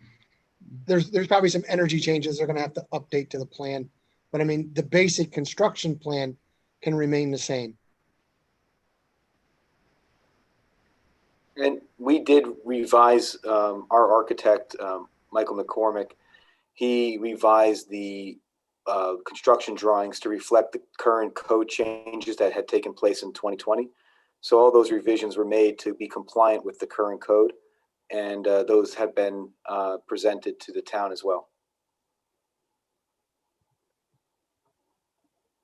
There's probably some energy changes they're gonna have to update to the plan. But I mean, the basic construction plan can remain the same. And we did revise, our architect, Michael McCormick, he revised the construction drawings to reflect the current code changes that had taken place in 2020. So all those revisions were made to be compliant with the current code, and those have been presented to the town as well.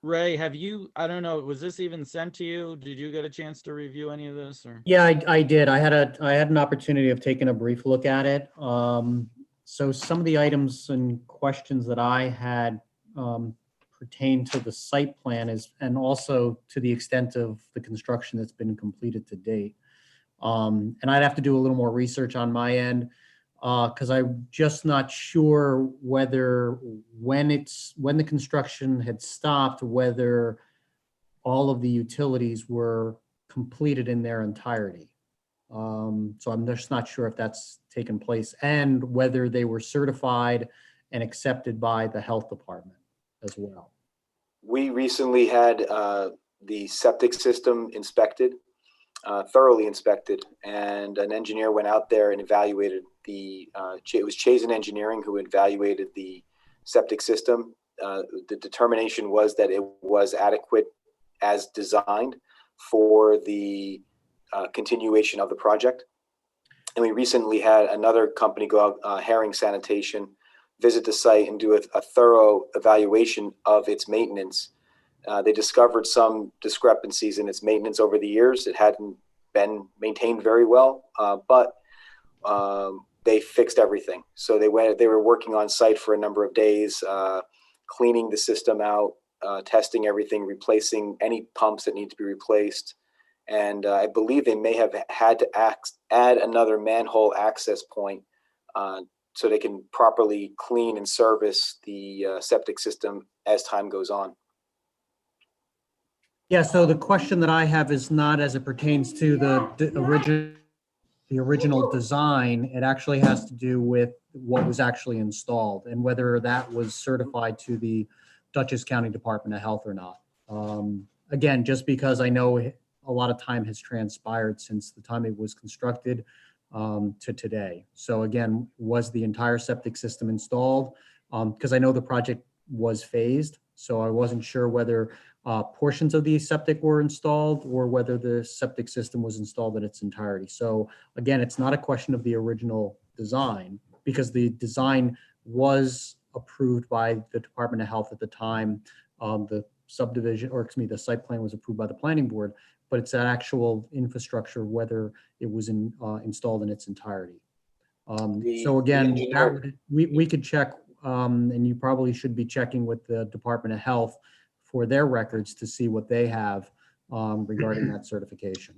Ray, I don't know, was this even sent to you? Did you get a chance to review any of this, or? Yeah, I did. I had an opportunity of taking a brief look at it. So some of the items and questions that I had pertain to the site plan and also to the extent of the construction that's been completed to date. And I'd have to do a little more research on my end because I'm just not sure whether when the construction had stopped, whether all of the utilities were completed in their entirety. So I'm just not sure if that's taken place and whether they were certified and accepted by the health department as well. We recently had the septic system inspected, thoroughly inspected, and an engineer went out there and evaluated it was Chazen Engineering who evaluated the septic system. The determination was that it was adequate as designed for the continuation of the project. And we recently had another company go out, Herring Sanitation, visit the site and do a thorough evaluation of its maintenance. They discovered some discrepancies in its maintenance over the years. It hadn't been maintained very well, but they fixed everything. So they were working on site for a number of days, cleaning the system out, testing everything, replacing any pumps that need to be replaced. And I believe they may have had to add another manhole access point so they can properly clean and service the septic system as time goes on. Yeah, so the question that I have is not as it pertains to the original design. It actually has to do with what was actually installed and whether that was certified to the Dutchess County Department of Health or not. Again, just because I know a lot of time has transpired since the time it was constructed to today. So again, was the entire septic system installed? Because I know the project was phased, so I wasn't sure whether portions of the septic were installed or whether the septic system was installed in its entirety. So again, it's not a question of the original design because the design was approved by the Department of Health at the time. The subdivision, or excuse me, the site plan was approved by the planning board, but it's that actual infrastructure, whether it was installed in its entirety. So again, we could check, and you probably should be checking with the Department of Health for their records to see what they have regarding that certification.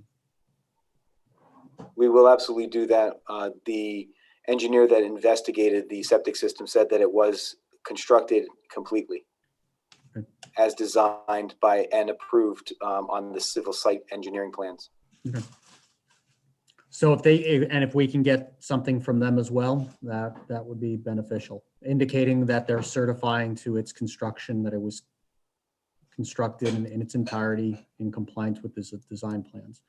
We will absolutely do that. The engineer that investigated the septic system said that it was constructed completely as designed by and approved on the civil site engineering plans. Okay. So if we can get something from them as well, that would be beneficial, indicating that they're certifying to its construction that it was constructed in its entirety in compliance with this design plans.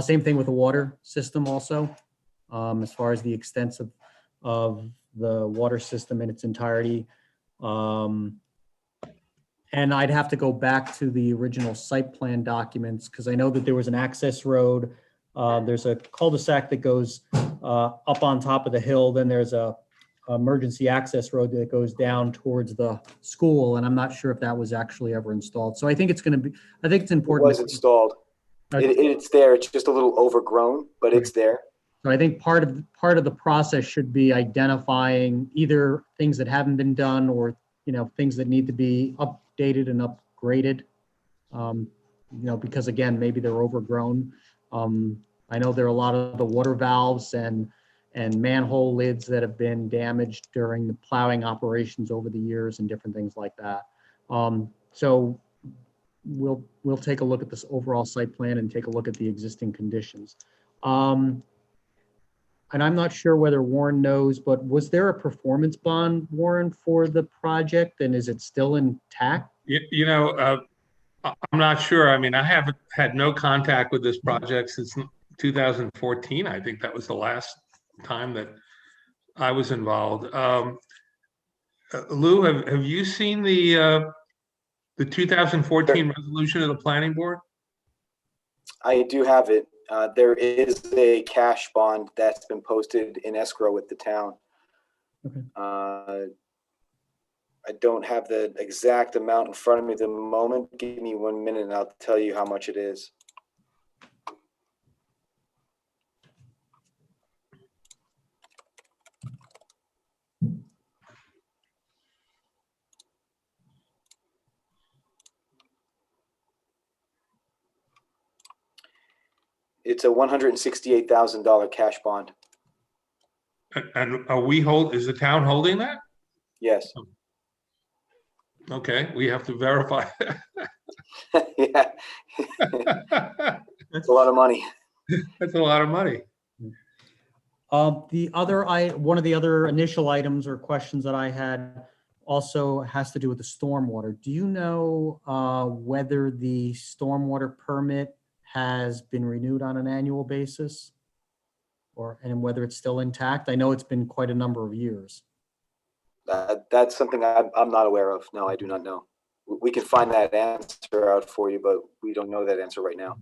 Same thing with the water system also, as far as the extent of the water system in its entirety. And I'd have to go back to the original site plan documents because I know that there was an access road. There's a cul-de-sac that goes up on top of the hill. Then there's a emergency access road that goes down towards the school. And I'm not sure if that was actually ever installed. So I think it's going to be, I think it's important. It was installed. It's there. It's just a little overgrown, but it's there. So I think part of the process should be identifying either things that haven't been done or, things that need to be updated and upgraded. Because again, maybe they're overgrown. I know there are a lot of the water valves and manhole lids that have been damaged during the plowing operations over the years and different things like that. So we'll take a look at this overall site plan and take a look at the existing conditions. And I'm not sure whether Warren knows, but was there a performance bond, Warren, for the project, and is it still intact? I'm not sure. I mean, I haven't had no contact with this project since 2014. I think that was the last time that I was involved. Lou, have you seen the 2014 resolution of the planning board? I do have it. There is a cash bond that's been posted in escrow with the town. Okay. I don't have the exact amount in front of me at the moment. Give me 1 minute and I'll tell you how much it is. It's a $168,000 cash bond. And is the town holding that? Yes. Okay, we have to verify. Yeah. That's a lot of money. That's a lot of money. One of the other initial items or questions that I had also has to do with the stormwater. Do you know whether the stormwater permit has been renewed on an annual basis, and whether it's still intact? I know it's been quite a number of years. That's something I'm not aware of. No, I do not know. We can find that answer out for you, but we don't know that answer right now.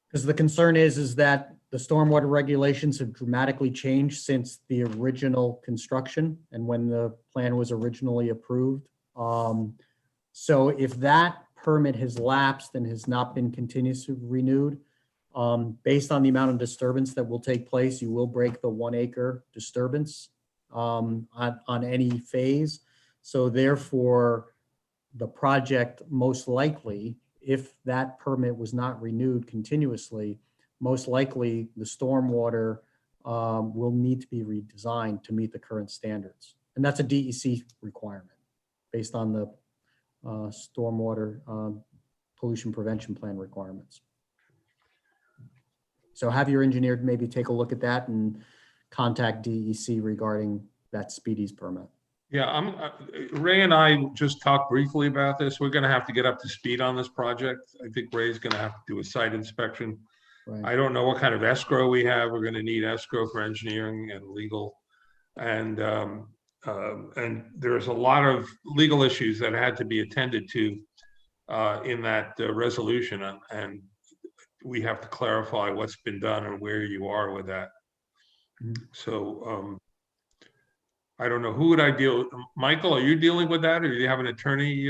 Because the concern is that the stormwater regulations have dramatically changed since the original construction and when the plan was originally approved. So if that permit has lapsed and has not been continuously renewed, based on the amount of disturbance that will take place, you will break the 1 acre disturbance on any phase. So therefore, the project most likely, if that permit was not renewed continuously, most likely the stormwater will need to be redesigned to meet the current standards. And that's a DEC requirement based on the stormwater pollution prevention plan requirements. So have your engineer maybe take a look at that and contact DEC regarding that speedies permit. Yeah, Ray and I just talked briefly about this. We're going to have to get up to speed on this project. I think Ray's going to have to do a site inspection. Right. I don't know what kind of escrow we have. We're going to need escrow for engineering and legal. And there's a lot of legal issues that had to be attended to in that resolution. And we have to clarify what's been done and where you are with that. Mm-hmm. So I don't know, who would I deal, Michael, are you dealing with that, or do you have an attorney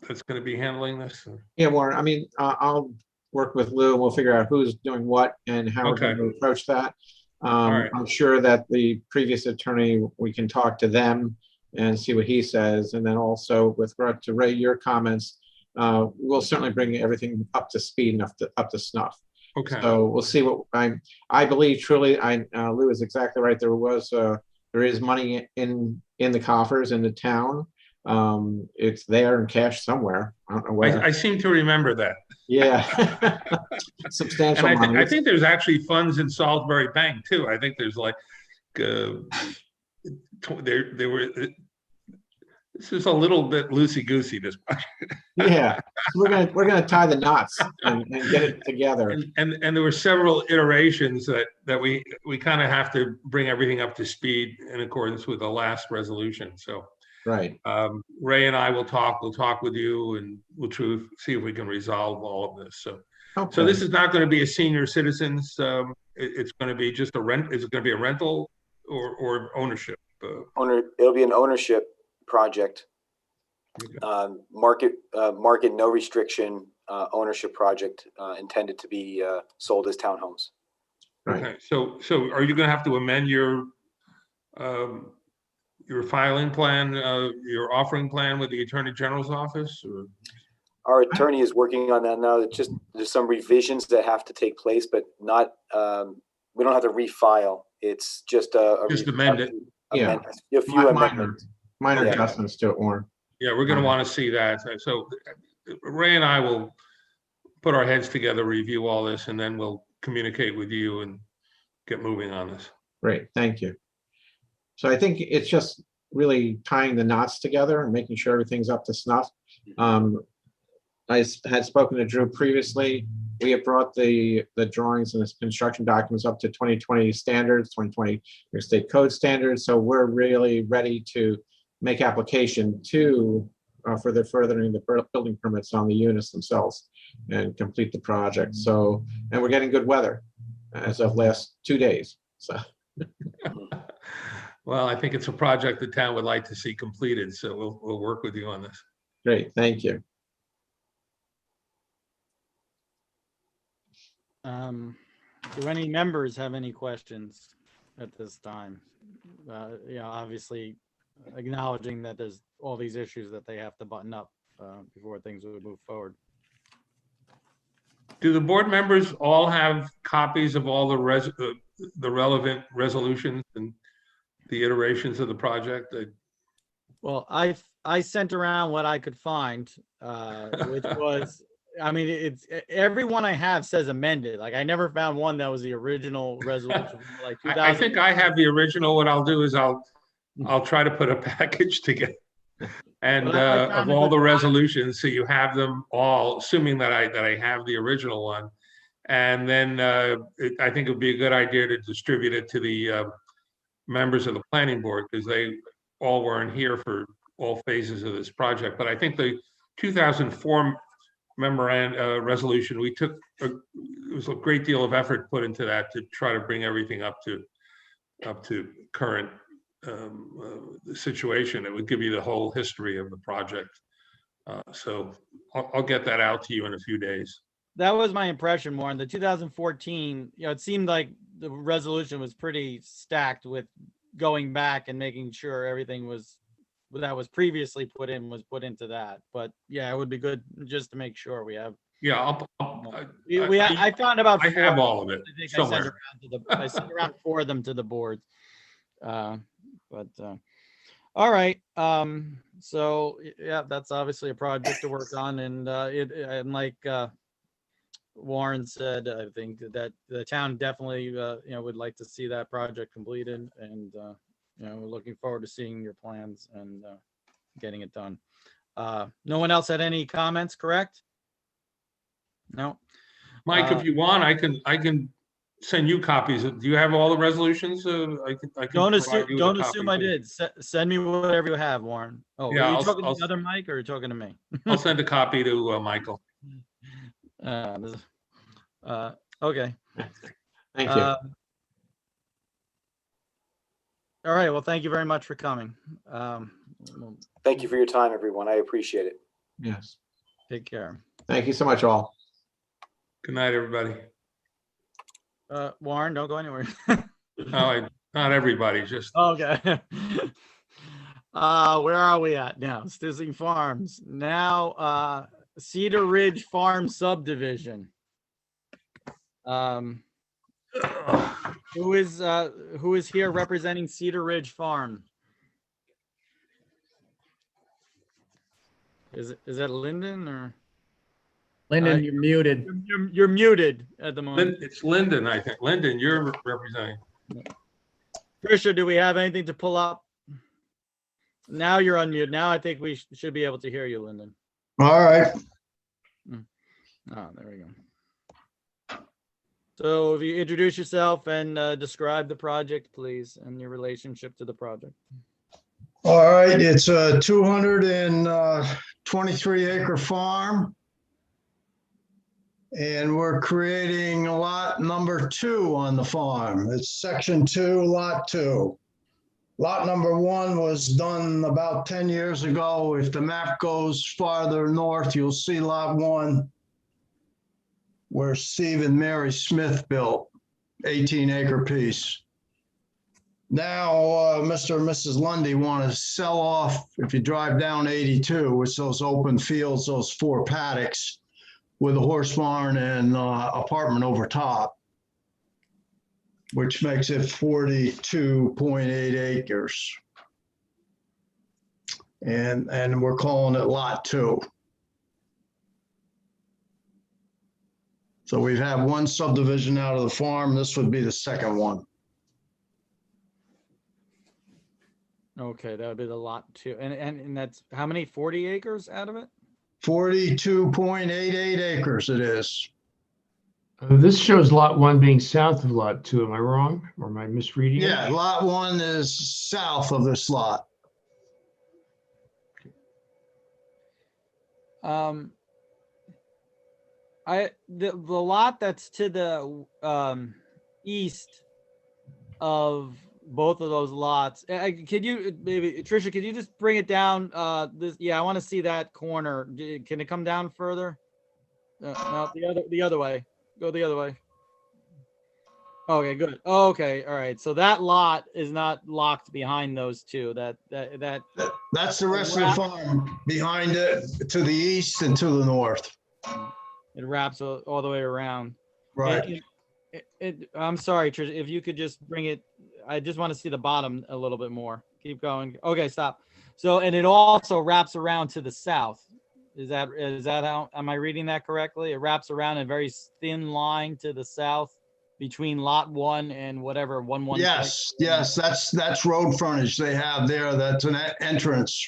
that's gonna be handling this? Yeah, Warren, I mean, I'll work with Lou and we'll figure out who's doing what and how we're going Okay. to approach that. right. I'm sure that the previous attorney, we can talk to them and see what he says. And then also with regard to Ray, your comments, we'll certainly bring everything up to speed and up to snuff. Okay. So we'll see what I believe truly, Lou is exactly right. There is money in the coffers in the town. It's there in cash somewhere. I don't know where. I seem to remember that. Yeah. And Substantial I money. think there's actually funds in Salisbury Bank too. I think there's like, there were, this is a little bit loosey-goosey, this project. Yeah, we're gonna tie the knots and get it together. And there were several iterations that we kind of have to bring everything up to speed in accordance with the last resolution. So right. Ray and I will talk. We'll talk with you, and we'll see if we can resolve all of this. So so this is not going to be a senior citizens. It's going to be just a rent. Is it going to be a rental or ownership? It'll be an ownership project. Market no restriction ownership project intended to be sold as townhomes. Right. Okay. So are you going to have to amend your filing plan, your offering plan with the Attorney General's office? Or? Our attorney is working on that now. It's just there's some revisions that have to take place, but not we don't have to refile. It's just just amend it. Yeah, a few amendments. Minor adjustments to it, Warren. Yeah, we're going to want to see that. So Ray and I will put our heads together, review all this, and then we'll communicate with you and get moving on this. Great, thank you. So I think it's just really tying the knots together and making sure everything's up to snuff. I had spoken to Drew previously. We have brought the drawings and the construction documents up to 2020 standards, 2020 New York State Code standards. So we're really ready to make application to for the furthering the building permits on the units themselves and complete the project. So, and we're getting good weather as of last 2 days. So. Well, I think it's a project the town would like to see completed. So we'll work with you on this. Great, thank you. Do any members have any questions at this time? Obviously acknowledging that there's all these issues that they have to button up before things would move forward. Do the board members all have copies of all the relevant resolutions and the iterations of the project? Well, I sent around what I could find, which was, I mean, it's every one I have says amended. Like I never found one that was the original resolution. From like 2000. I think I have the original. What I'll do is I'll try to put a package together and of all the resolutions, so you have them all, assuming that I have the original one. And then I think it would be a good idea to distribute it to the members of the planning board, because they all weren't here for all phases of this project. But I think the 2004 memorandum resolution, we took it was a great deal of effort put into that to try to bring everything up to current situation. It would give you the whole history of the project. So I'll get that out to you in a few days. That was my impression more in the 2014, it seemed like the resolution was pretty stacked with going back and making sure everything was that was previously put into that. But yeah, it would be good just to make sure we have. Yeah, I found about. I have all of it I think somewhere. I sent around 4 of them to the board. All right. So yeah, that's obviously a project to work on, and and like Warren said, I think that the town definitely would like to see that project completed, and we're looking forward to seeing your plans and getting it done. No one else had any comments, correct? No. Mike, if you want, I can send you copies. Do you have all the resolutions? I can Don't provide you with a don't copy assume I too. did. Send me whatever you have, Warren. Oh, Yeah, are you I'll- talking to I'll- the other Mike, or are you talking to me? I'll send a copy to Michael. Okay. Thank you. All right, well, thank you very much for coming. Well, Thank you for your time, everyone. I appreciate it. Yes. take care. Thank you so much, all. Good night, everybody. Warren, don't go anywhere. Not everybody, just Okay. Where are we at now? Stissing Farms. Now, Cedar Ridge Farm subdivision. Who is here representing Cedar Ridge Farm? Is that Lyndon or? Lyndon, you're muted. You're muted at the moment. It's Lyndon, I think. Lyndon, you're representing. Tricia, do we have anything to pull up? Now you're unmuted. Now I think we should be able to hear you, Lyndon. All right. Oh, there we go. So if you introduce yourself and describe the project, please, and your relationship to the project. All right. It's a 223 acre farm. And we're creating lot number 2 on the farm. It's section 2, lot 2. Lot number 1 was done about 10 years ago. If the map goes farther north, you'll see lot 1 where Steve and Mary Smith built, 18-acre piece. Now, Mr. and Mrs. Lundy want to sell off, if you drive down 82, it's those open fields, those 4 paddocks with a horse barn and apartment over top, which makes it 42.8 acres. And we're calling it lot 2. So we've had 1 subdivision out of the farm. This would be the second one. Okay, that would be the lot 2. And that's how many? 40 acres out of it? 42.88 acres it is. This shows lot 1 being south of lot 2. Am I wrong? Or am I misreading it? Yeah, lot 1 is south of this lot. The lot that's to the east of both of those lots. Could you maybe, Tricia, could you just bring it down? Yeah, I want to see that corner. Can it come down further? No, the other way. Go the other way. Okay, good. Okay, all right. So that lot is not locked behind those 2. That's the rest of the farm behind it, to the east and to the north. It wraps all the way around. Right. I'm sorry, Tricia, if you could just bring it. I just want to see the bottom a little bit more. Keep going. Okay, stop. So, and it also wraps around to the south. Is that how, am I reading that correctly? It wraps around a very thin line to the south between lot 1 and whatever 1. Yes, that's road frontage they have there. That's an entrance,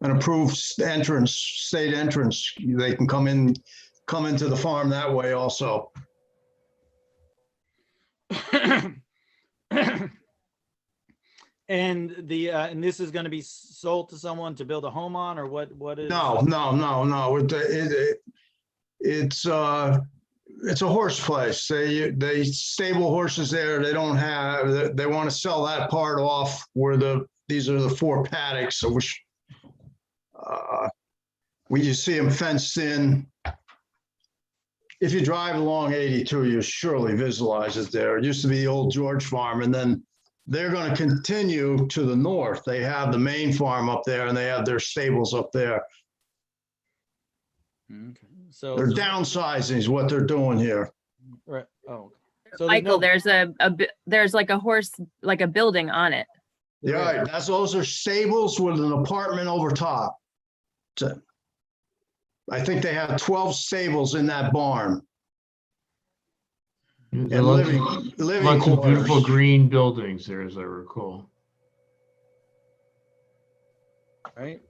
an approved entrance, state entrance. They can come into the farm that way also. And this is going to be sold to someone to build a home on, or what is? No. It's a horse place. They stable horses there. They don't have, they want to sell that part off where these are the 4 paddocks, which you see them fenced in. If you drive along 82, you surely visualize it there. It used to be the old George farm, and then they're going to continue to the north. They have the main farm up there, and they have their stables up there. Okay. So they're downsizing is what they're doing here. Right. Oh. So Michael, there's like a horse, like a building on it. Yeah, right. Those are stables with an apartment over top. So, I think they have 12 stables in that barn. And living lots of beautiful quarters. green buildings there, as I recall. Right.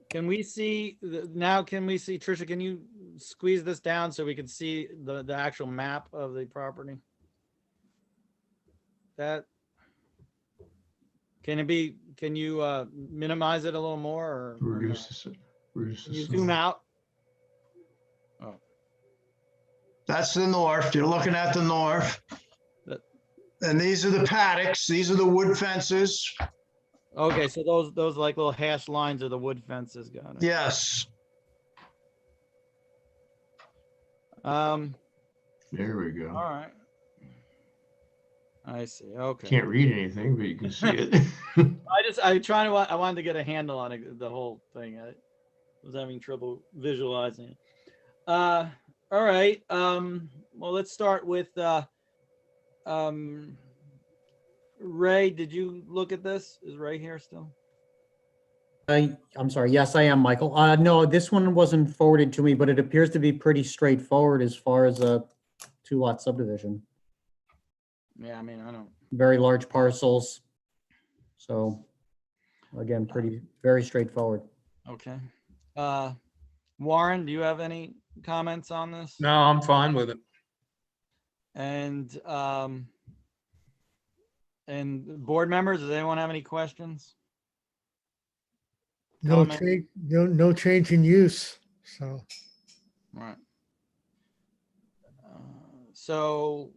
Can we see now? Can we see, Tricia? Can you squeeze this down so we can see the actual map of the property? That can it be? Can you minimize it a little more, or Reduce this. Can you zoom out? Oh, That's the north. You're looking at the north. And these are the paddocks. These are the wood fences. Okay, so those like little hash lines are the wood fences, got it. Yes. There we go. All right. I see, okay. Can't read anything, but you can see it. I wanted to get a handle on it, the whole thing. I was having trouble visualizing it. All right, well, let's start with, Ray, did you look at this? Is Ray here still? I'm sorry. Yes, I am, Michael. No, this one wasn't forwarded to me, but it appears to be pretty straightforward as far as a 2-lot subdivision. Yeah, I mean, I don't. Very large parcels. So again, very straightforward. Okay. Warren, do you have any comments on this? No, I'm fine with it. And board members, does anyone have any questions? No Comment? change, no change in use, so. Right. So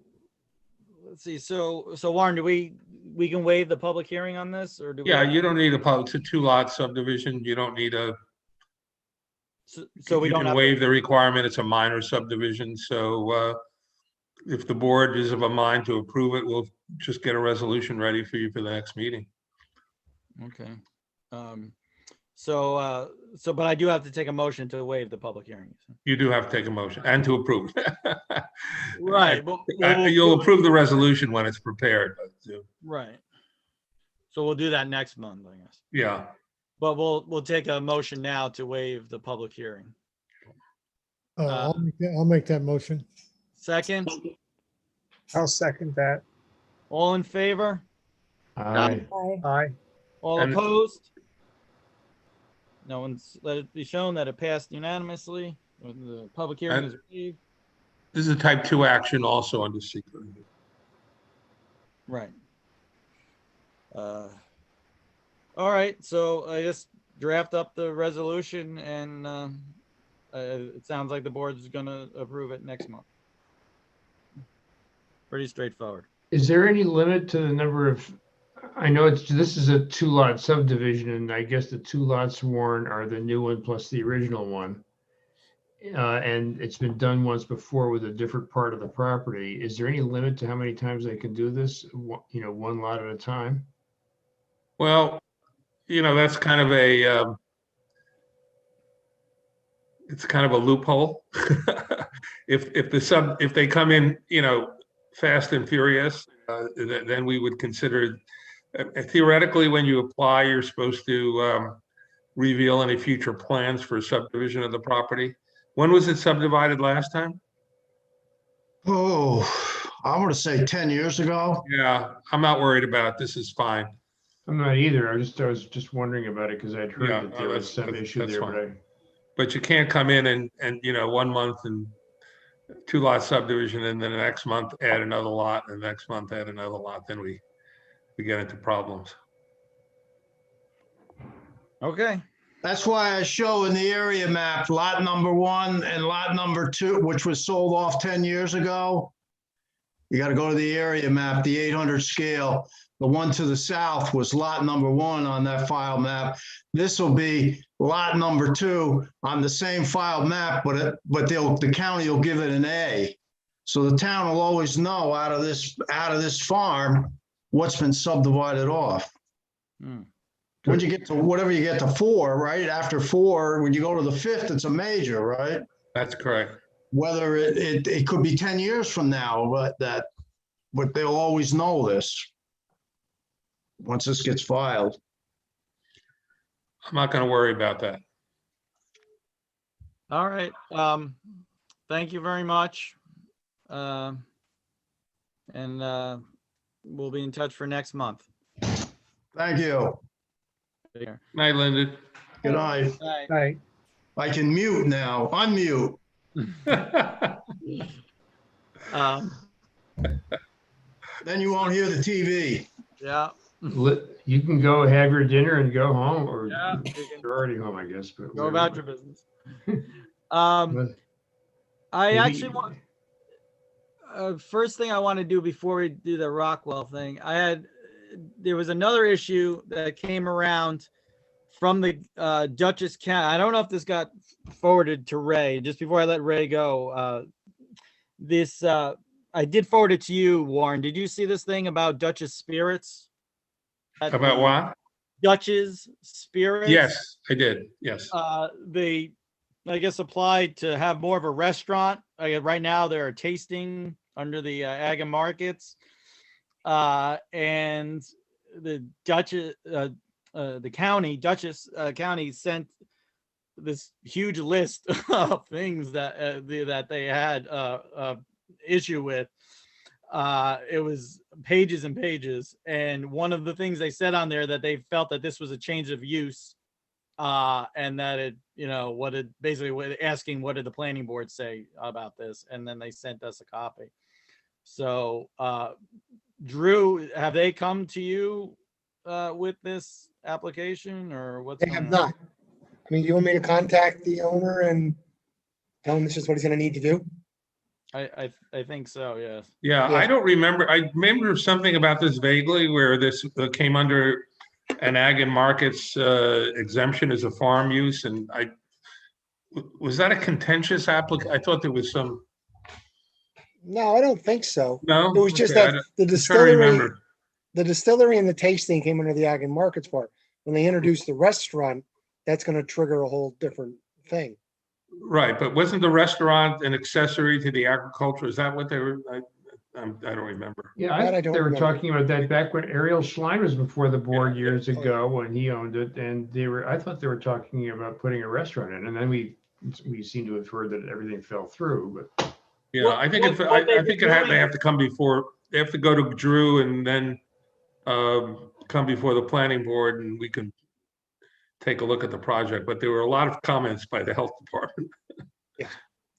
let's see. So Warren, do we can waive the public hearing on this, or do we? Yeah, you don't need it's a 2-lot subdivision. You don't need a. So we you don't can have waive the requirement. It's a minor subdivision. So if the board is of a mind to approve it, we'll just get a resolution ready for you for the next meeting. Okay. But I do have to take a motion to waive the public hearing. You do have to take a motion and to approve. Right. You'll approve the resolution when it's prepared. Right. So we'll do that next month, I guess. Yeah. But we'll take a motion now to waive the public hearing. I'll make that motion. Second, I'll second that. all in favor? Aye. Aye. All And- opposed? No one's, let it be shown that it passed unanimously. The public hearing is waived. This is a type 2 action also under secret. Right. All right, so I just draft up the resolution and it sounds like the board's gonna approve it next month. Pretty straightforward. Is there any limit to the number of, I know this is a 2-lot subdivision, and I guess the 2 lots, Warren, are the new one plus the original one. And it's been done once before with a different part of the property. Is there any limit to how many times they can do this? 1 lot at a time? Well, that's kind of it's kind of a loophole. If they come in, fast and furious, then we would consider, theoretically, when you apply, you're supposed to reveal any future plans for subdivision of the property. When was it subdivided last time? Oh, I want to say 10 years ago. Yeah, I'm not worried about it. This is fine. I'm not either. I was just wondering about it because I'd heard Yeah, that there was some issue that's there, fine. But you can't come in and 1 month and 2-lot subdivision, and then the next month add another lot, and the next month add another lot. Then we get into problems. Okay. That's why I show in the area map, lot number 1 and lot number 2, which was sold off 10 years ago. You got to go to the area map, the 800 scale. The one to the south was lot number 1 on that file map. This will be lot number 2 on the same file map, but the county will give it an A. So the town will always know out of this farm what's been subdivided off. When you get to whatever you get to 4, right? After 4, when you go to the 5th, it's a major, right? That's correct. Whether it could be 10 years from now, but they'll always know this once this gets filed. I'm not going to worry about that. All right. Thank you very much. And we'll be in touch for next month. Thank you. Take care. Night, Lyndon. Good night. Night. I can mute now. Unmute. Then you won't hear the TV. Yeah. You can go have your dinner and go home, or Yeah, you're already home, I guess. But Go about your business. But I maybe- actually want. first thing I want to do before we do the Rockwell thing, there was another issue that came around from the Dutchess County. I don't know if this got forwarded to Ray. Just before I let Ray go, I did forward it to you, Warren. Did you see this thing about Dutchess Spirits? About what? Dutchess Spirits? Yes, I did. Yes. They, I guess, applied to have more of a restaurant. Right now, they're tasting under the Ag and Markets. And the Dutchess County sent this huge list of things that they had issue with. It was pages and pages, and one of the things they said on there that they felt that this was a change of use, and that it, basically asking what did the planning board say about this, and then they sent us a copy. So, Drew, have they come to you with this application, or what's They going have on? not. I mean, do you want me to contact the owner and tell him this is what he's gonna need to do? I think so, yes. Yeah, I don't remember. I remember something about this vaguely where this came under an Ag and Markets exemption as a farm use, and was that a contentious application? I thought there was some. No, I don't think so. No? It was just Okay, that I'm the trying to distillery, remember. and the tasting came under the Ag and Markets part. When they introduced the restaurant, that's gonna trigger a whole different thing. Right, but wasn't the restaurant an accessory to the agriculture? Is that what they were? I don't remember. Yeah, That I I don't they were remember. talking about that back when Ariel Schlein was before the board years ago when he owned it, and I thought they were talking about putting a restaurant in, and then we seem to have heard that everything fell through, but. Yeah, I think they have to come before, they have to go to Drew and then come before the planning board, and we can take a look at the project. But there were a lot of comments by the health department.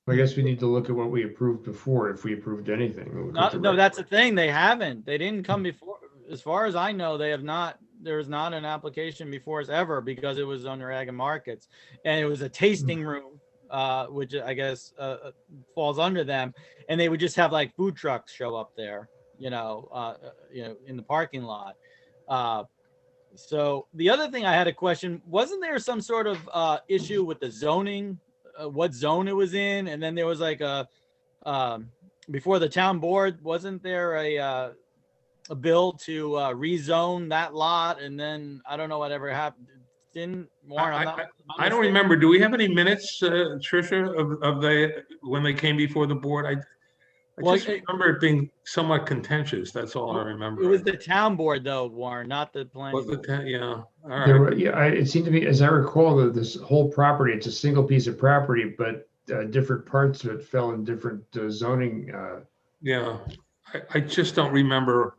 I guess we need to look at what we approved before, if we approved anything. No, that's the thing. They haven't. They didn't come before. As far as I know, they have not. There's not an application before us ever because it was under Ag and Markets, and it was a tasting room, which I guess falls under them. And they would just have like food trucks show up there, in the parking lot. So the other thing I had a question: wasn't there some sort of issue with the zoning? What zone it was in, and then there was like before the town board, wasn't there a bill to rezone that lot, and then I don't know whatever happened. Didn't Warren? I don't remember. Do we have any minutes, Tricia, of when they came before the board? I just remember it being somewhat contentious. That's all I remember. It was the town board, though, Warren, not the planning. Yeah. All There right. were, it seemed to me, as I recall, that this whole property, it's a single piece of property, but different parts of it fell in different zoning. Yeah, I just don't remember.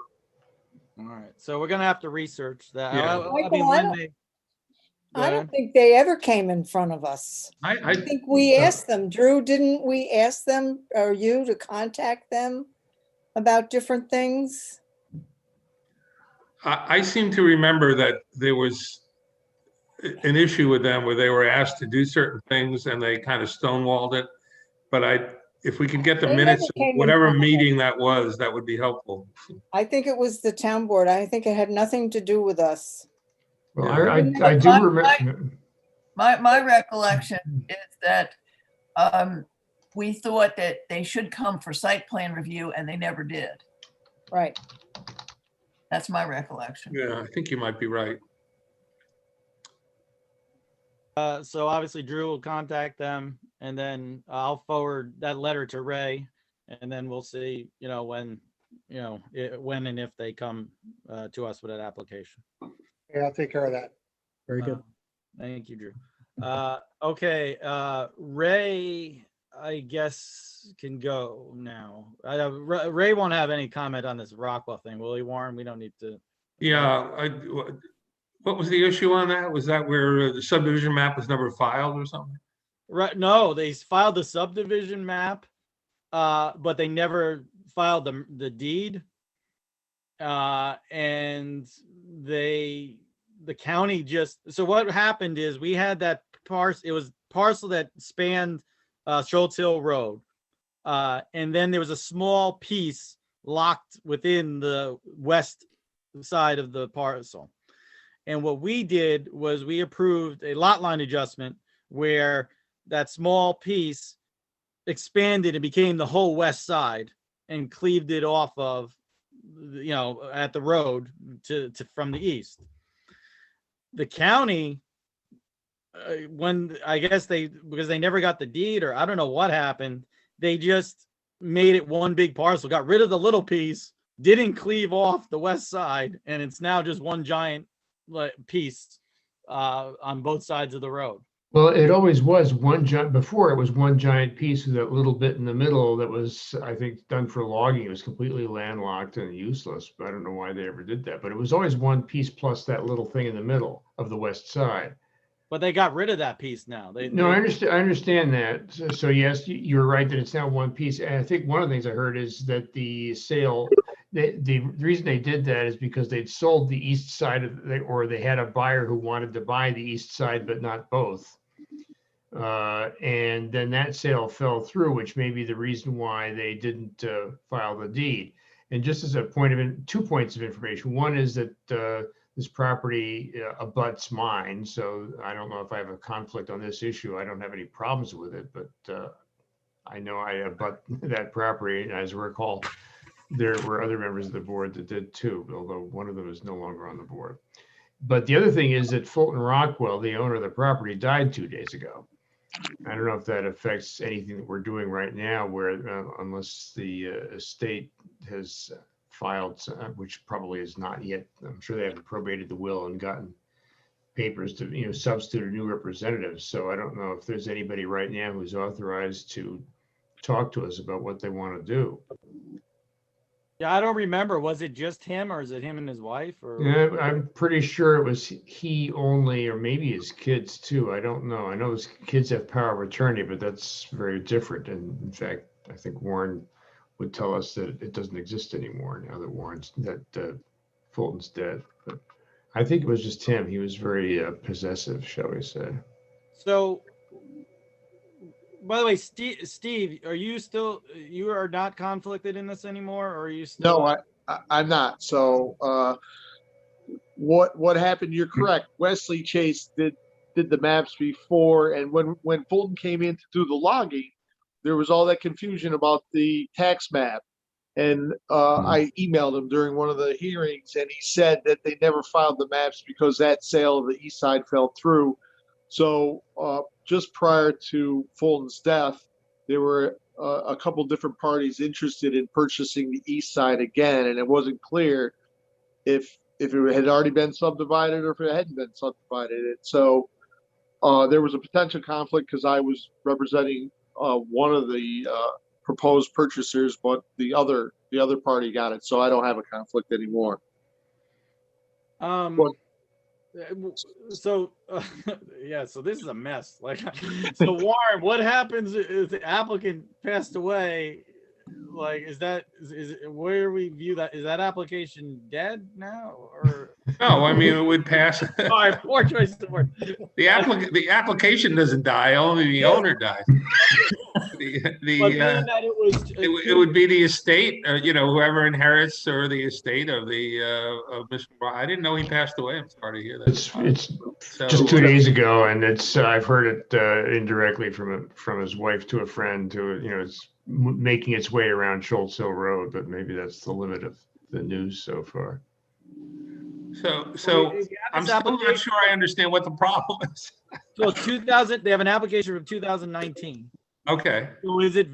All right, so we're gonna have to research that. Yeah. I don't think they ever came in front of us. I think we asked them, Drew, didn't we ask them or you to contact them about different things? I seem to remember that there was an issue with them where they were asked to do certain things and they kind of stonewalled it. But if we could get the They minutes, never came in whatever front of us. meeting that was, that would be helpful. I think it was the town board. I think it had nothing to do with us. Well, I do remember. My recollection is that we thought that they should come for site plan review and they never did. Right. That's my recollection. Yeah, I think you might be right. So obviously Drew will contact them, and then I'll forward that letter to Ray, and then we'll see, when and if they come to us with an application. Yeah, I'll take care of that. Very good. Thank you, Drew. Okay, Ray, I guess can go now. Ray won't have any comment on this Rockwell thing, will he, Warren? We don't need to. Yeah, what was the issue on that? Was that where the subdivision map was never filed or something? Right, no, they filed the subdivision map, but they never filed the deed. And the county so what happened is we had that parcel, it was parcel that spanned Schultz Hill Road. And then there was a small piece locked within the west side of the parcel. And what we did was we approved a lot line adjustment where that small piece expanded and became the whole west side and cleaved it off of, at the road to from the east. The county, when I guess because they never got the deed, or I don't know what happened, they just made it one big parcel, got rid of the little piece, didn't cleave off the west side, and it's now just one giant piece on both sides of the road. Well, it always was one giant, before it was one giant piece with that little bit in the middle that was, I think, done for logging. It was completely landlocked and useless, but I don't know why they ever did that. But it was always one piece plus that little thing in the middle of the west side. But they got rid of that piece now. I understand that. So yes, you're right that it's now one piece. And I think one of the things I heard is that the sale, the reason they did that is because they'd sold the east side or they had a buyer who wanted to buy the east side, but not both. And then that sale fell through, which may be the reason why they didn't file the deed. And just as a point of 2 points of information, one is that this property abuts mine, so I don't know if I have a conflict on this issue. I don't have any problems with it, but I know I abut that property. And as I recall, there were other members of the board that did too, although one of them is no longer on the board. But the other thing is that Fulton Rockwell, the owner of the property, died 2 days ago. I don't know if that affects anything that we're doing right now, where unless the estate has filed, which probably is not yet. I'm sure they haven't probated the will and gotten papers to substitute a new representative. So I don't know if there's anybody right now who's authorized to talk to us about what they want to do. Yeah, I don't remember. Was it just him, or is it him and his wife? Or Yeah, I'm pretty sure it was he only, or maybe his kids too. I don't know. I know his kids have power of attorney, but that's very different. And in fact, I think Warren would tell us that it doesn't exist anymore now that Fulton's dead. But I think it was just him. He was very possessive, shall we say. So, by the way, Steve, you are not conflicted in this anymore, or are you still? No, I'm not. So what happened? You're correct. Wesley Chase did the maps before, and when Fulton came in to do the logging, there was all that confusion about the tax map. And I emailed him during one of the hearings, and he said that they never filed the maps because that sale of the east side fell through. So just prior to Fulton's death, there were a couple different parties interested in purchasing the east side again, and it wasn't clear if it had already been subdivided or if it hadn't been subdivided. And so there was a potential conflict because I was representing one of the proposed purchasers, but the other party got it. So I don't have a conflict anymore. So so this is a mess. So Warren, what happens if the applicant passed away? Is where we view that? Is that application dead now, or? No, I mean, it would pass. All right, poor choice of word. The application doesn't die, only the owner dies. It would be the estate, whoever inherits, or the estate of of Mr. I didn't know he passed away. I'm sorry to hear that. It's just 2 days ago, and I've heard it indirectly from his wife to a friend it's making its way around Schultz Hill Road, but maybe that's the limit of the news so far. So I'm still not sure I understand what the problem is. So 2000, they have an application from 2019. Okay. So is it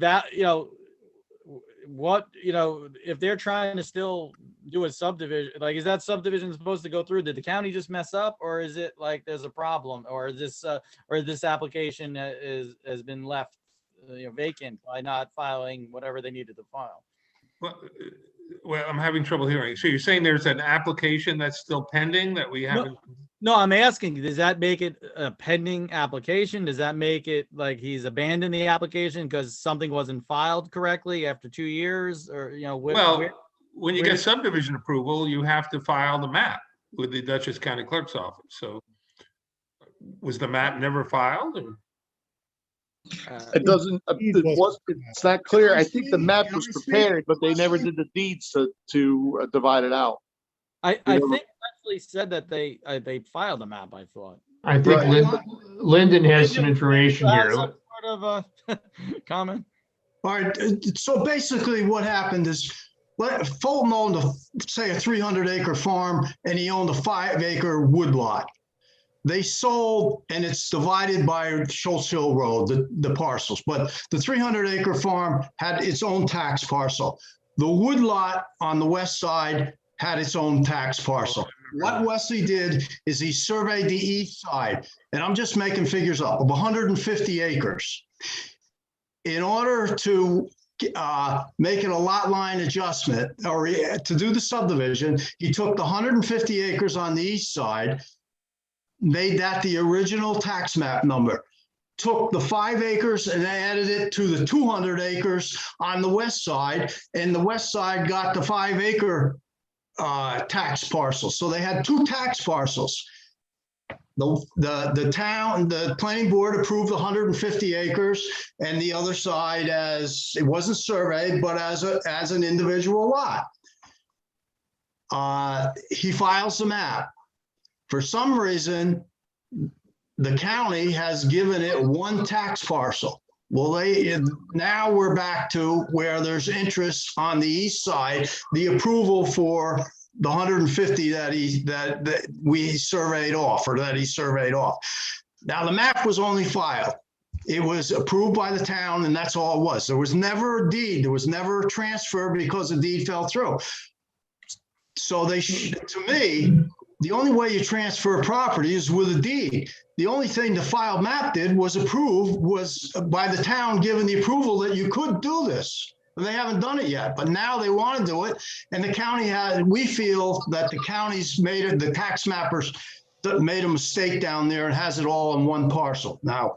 if they're trying to still do a subdivision, is that subdivision supposed to go through? Did the county just mess up, or is it there's a problem, or is this application has been left vacant by not filing whatever they needed to file? Well, I'm having trouble hearing. So you're saying there's an application that's still pending that we haven't? No, I'm asking, does that make it a pending application? Does that make it he's abandoned the application because something wasn't filed correctly after 2 years, or when you get subdivision approval, you have to file the map with the Dutchess County Clerk's office. So was the map never filed? Or? It doesn't, it's not clear. I think the map was prepared, but they never did the deeds to divide it out. I think Leslie said that they filed a map, I thought. I think Lyndon has some information You have here. some sort of a comment? All right, so basically what happened is, Fulton owned say a 300-acre farm, and he owned a 5-acre woodlot. They sold, and it's divided by Schultz Hill Road, the parcels, but the 300-acre farm had its own tax parcel. The woodlot on the west side had its own tax parcel. What Wesley did is he surveyed the east side, and I'm just making figures up, of 150 acres. In order to make it a lot line adjustment, or to do the subdivision, he took the 150 acres on the east side, made that the original tax map number, took the 5 acres and added it to the 200 acres on the west side, and the west side got the 5-acre tax parcel. So they had 2 tax parcels. The town, the planning board approved 150 acres, and the other side, as it wasn't surveyed, but as an individual lot. He files the map. For some reason, the county has given it 1 tax parcel. Well, now we're back to where there's interest on the east side, the approval for the 150 that we surveyed off, or that he surveyed off. Now, the map was only filed. It was approved by the town, and that's all it was. There was never a deed. There was never a transfer because the deed fell through. So to me, the only way you transfer a property is with a deed. The only thing the filed map did was by the town giving the approval that you could do this. They haven't done it yet, but now they want to do it. And the county we feel that the county's the tax mappers made a mistake down there and has it all in 1 parcel. Now,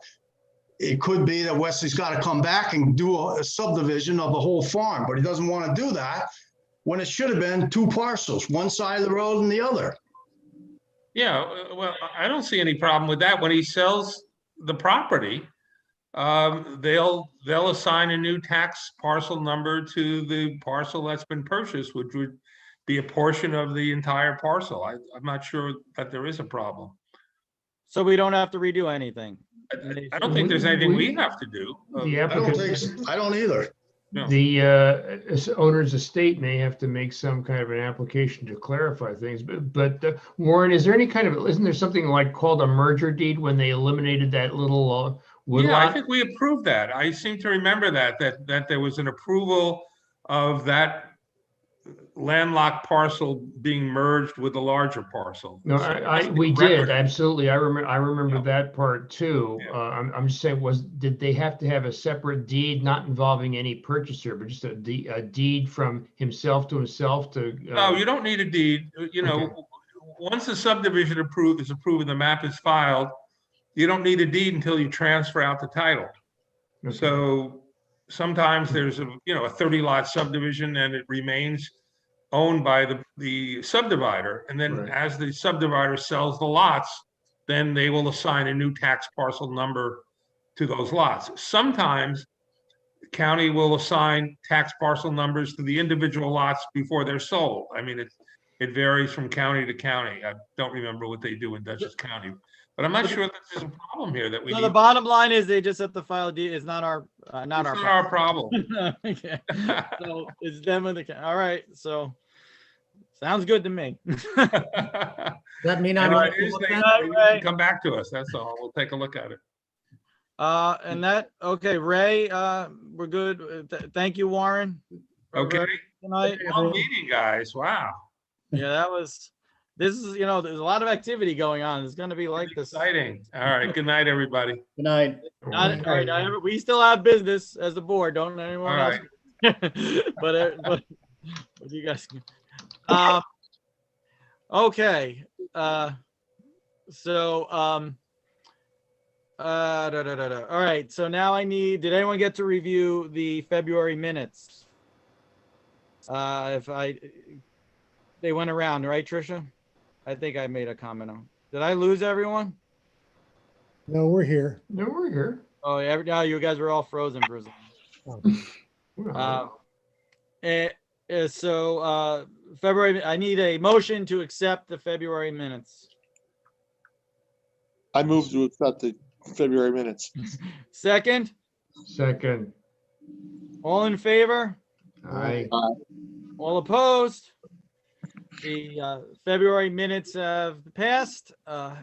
it could be that Wesley's got to come back and do a subdivision of the whole farm, but he doesn't want to do that when it should have been 2 parcels, one side of the road and the other. Yeah, well, I don't see any problem with that. When he sells the property, they'll assign a new tax parcel number to the parcel that's been purchased, which would be a portion of the entire parcel. I'm not sure that there is a problem. So we don't have to redo anything. I don't think there's anything we have to do. The applicant, I don't either. No. The owner's estate may have to make some kind of an application to clarify things, but Warren, is there any kind of, isn't there something like called a merger deed when they eliminated that little woodlot? Yeah, I think we approved that. I seem to remember that there was an approval of that landlocked parcel being merged with the larger parcel. No, we did, absolutely. I remember that part too. Yeah. I'm just saying, did they have to have a separate deed, not involving any purchaser, but just a deed from himself to himself to? No, you don't need a deed. You know, okay. Once the subdivision is approved and the map is filed, you don't need a deed until you transfer out the title. Okay. So sometimes there's a 30-lot subdivision and it remains owned by the subdivider, and then right. As the subdivider sells the lots, then they will assign a new tax parcel number to those lots. Sometimes the county will assign tax parcel numbers to the individual lots before they're sold. I mean, it varies from county to county. I don't remember what they do in Dutchess County, but I'm not sure that there's a problem here that we. So the bottom line is they just have to file a deed. It's not our problem. Okay. So it's them and the. All right. So sounds good to me. That mean come back to us. That's all. We'll take a look at it. And that okay, Ray. We're good. Thank you, Warren. Okay. Tonight. Long meeting, guys. Wow. Yeah, this is, there's a lot of activity going on. It's going to be like this. Exciting. All right. Good night, everybody. Good night. All right. We still have business as the board. Don't anyone else. But you guys. Okay. All right. So now did anyone get to review the February minutes? They went around, right, Tricia? I think I made a comment on. Did I lose everyone? No, we're here. No, we're here. Oh, yeah, now you guys were all frozen for a second. February, I need a motion to accept the February minutes. I move to accept the February minutes. Second, Second. all in favor? Aye. All opposed? The February minutes have passed,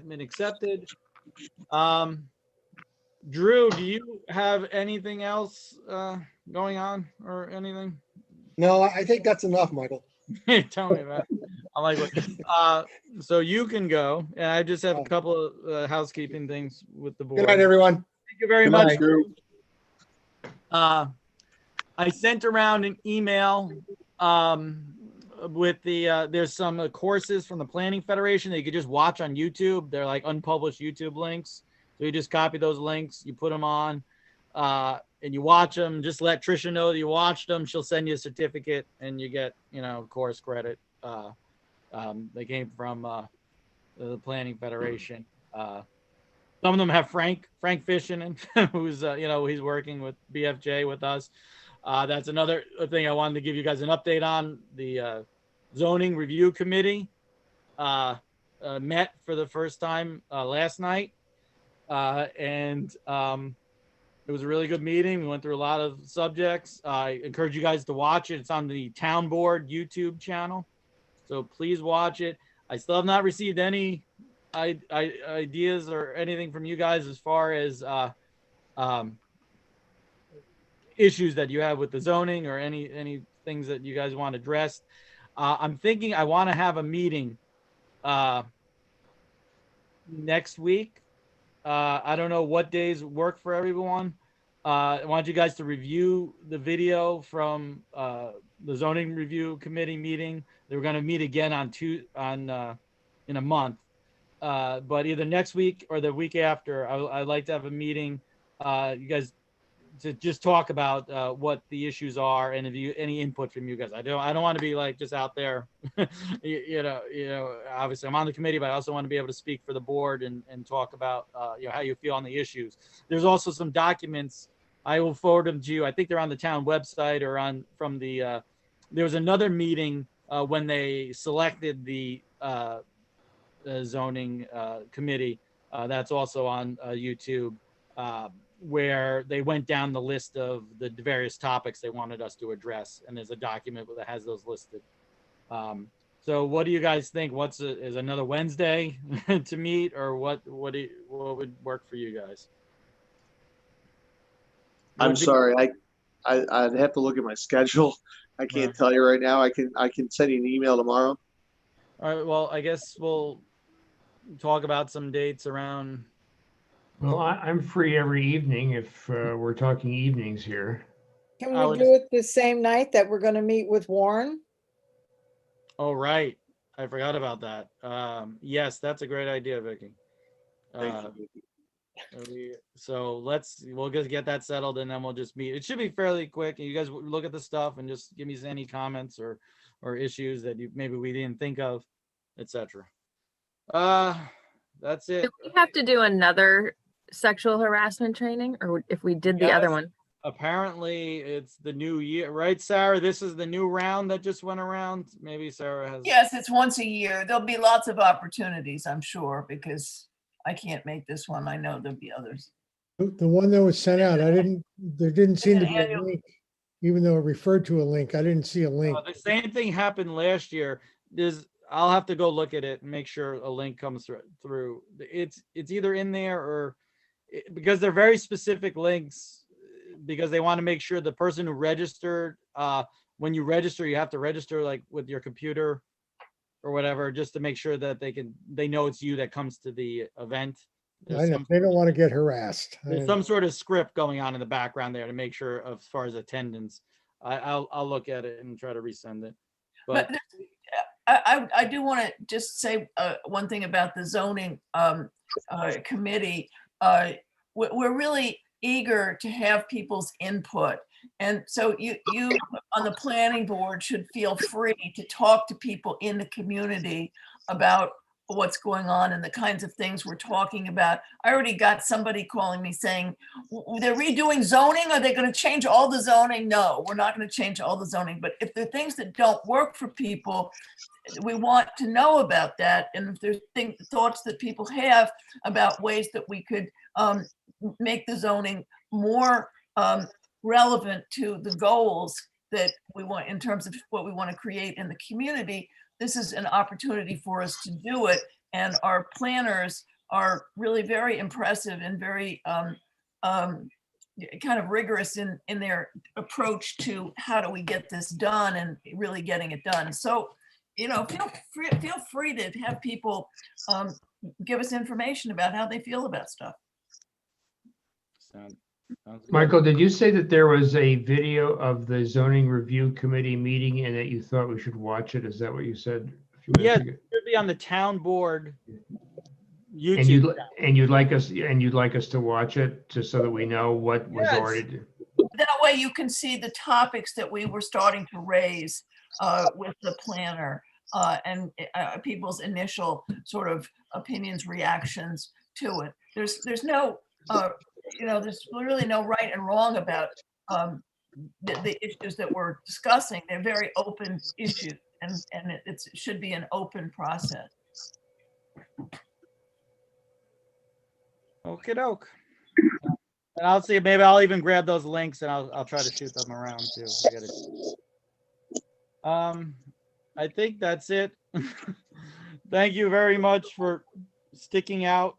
been accepted. Drew, do you have anything else going on or anything? No, I think that's enough, Michael. Tell me about it. I like what, so you can go, and I just have a couple of housekeeping things with the board. Good night, everyone. Thank you very Good much. night. Drew. I sent around an email with the there's some courses from the Planning Federation that you could just watch on YouTube. They're like unpublished YouTube links. So you just copy those links, you put them on, and you watch them. Just let Trisha know that you watched them. She'll send you a certificate, and you get, course credit. They came from the Planning Federation. Some of them have Frank Fish in it, who's he's working with BFJ with us. That's another thing I wanted to give you guys an update on. The zoning review committee met for the first time last night. And it was a really good meeting. We went through a lot of subjects. I encourage you guys to watch it. It's on the Town Board YouTube channel, so please watch it. I still have not received any ideas or anything from you guys as far as issues that you have with the zoning or any things that you guys want addressed. I'm thinking I want to have a meeting next week. I don't know what days work for everyone. I want you guys to review the video from the zoning review committee meeting. They were going to meet again in a month, but either next week or the week after. I'd like to have a meeting. You guys to just talk about what the issues are, and if you any input from you guys. I don't want to be like just out there. Obviously I'm on the committee, but I also want to be able to speak for the board and talk about how you feel on the issues. There's also some documents. I will forward them to you. I think they're on the town website or from the there was another meeting when they selected the zoning committee. That's also on YouTube. Where they went down the list of the various topics they wanted us to address, and there's a document that has those listed. So what do you guys think? Is another Wednesday to meet, or what would work for you guys? I'm sorry, I'd have to look at my schedule. I can't tell you right now. I can send you an email tomorrow. All right, well, I guess we'll talk about some dates around. Well, I'm free every evening if we're talking evenings here. Can we do it the same night that we're going to meet with Warren? Oh, right. I forgot about that. Yes, that's a great idea, Vicky. So we'll just get that settled, and then we'll just meet. It should be fairly quick. You guys look at the stuff and just give me any comments or issues that maybe we didn't think of, etc. That's it. Do we have to do another sexual harassment training, or if we did the other one? Apparently it's the new year, right, Sarah? This is the new round that just went around. Maybe Sarah has. Yes, it's once a year. There'll be lots of opportunities, I'm sure, because I can't make this one. I know there'll be others. The one that was sent out, there didn't seem to be a link, even though it referred to a link. I didn't see a link. The same thing happened last year. I'll have to go look at it and make sure a link comes through. It's either in there or because they're very specific links, because they want to make sure the person who registered, when you register, you have to register like with your computer or whatever, just to make sure that they know it's you that comes to the event. I know they don't want to get harassed. There's some sort of script going on in the background there to make sure as far as attendance. I'll look at it and try to resend it. But I do want to just say one thing about the zoning committee. We're really eager to have people's input. And so you on the planning board should feel free to talk to people in the community about what's going on and the kinds of things we're talking about. I already got somebody calling me saying, they're redoing zoning. Are they going to change all the zoning? No, we're not going to change all the zoning. But if there are things that don't work for people, we want to know about that. And if there's thoughts that people have about ways that we could make the zoning more relevant to the goals that we want in terms of what we want to create in the community, this is an opportunity for us to do it. And our planners are really very impressive and very kind of rigorous in their approach to how do we get this done and really getting it done. So, you know, feel free to have people give us information about how they feel about stuff. Sounds good. Michael, did you say that there was a video of the zoning review committee meeting and that you thought we should watch it? Is that what you said a few Yeah, minutes it ago? should be on the town board YouTube. And you'd like us to watch it just so that we know what was Yes. already. That way you can see the topics that we were starting to raise with the planner and people's initial sort of opinions, reactions to it. There's no, you know, there's really no right and wrong about the issues that we're discussing. They're very open issues and it should be an open process. Okie doke. And I'll see, maybe I'll even grab those links and I'll try to shoot them around too. I think that's it. Thank you very much for sticking out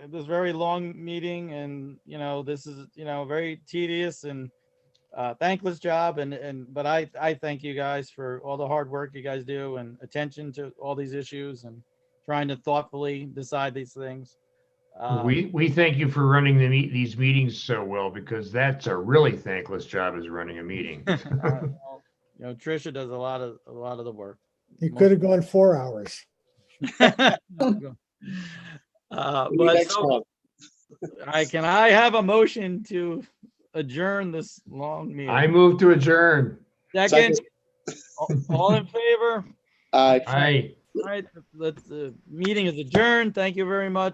this very long meeting, and you know, this is, you know, very tedious and thankless job, but I thank you guys for all the hard work you guys do and attention to all these issues and trying to thoughtfully decide these things. We thank you for running these meetings so well, because that's a really thankless job, is running a meeting. You know, Tricia does a lot of the work. You could have gone 4 hours. But Next so, month. can I have a motion to adjourn this long meeting? I move to adjourn. Second. All in favor? Aye. Aye. All right, the meeting is adjourned. Thank you very much.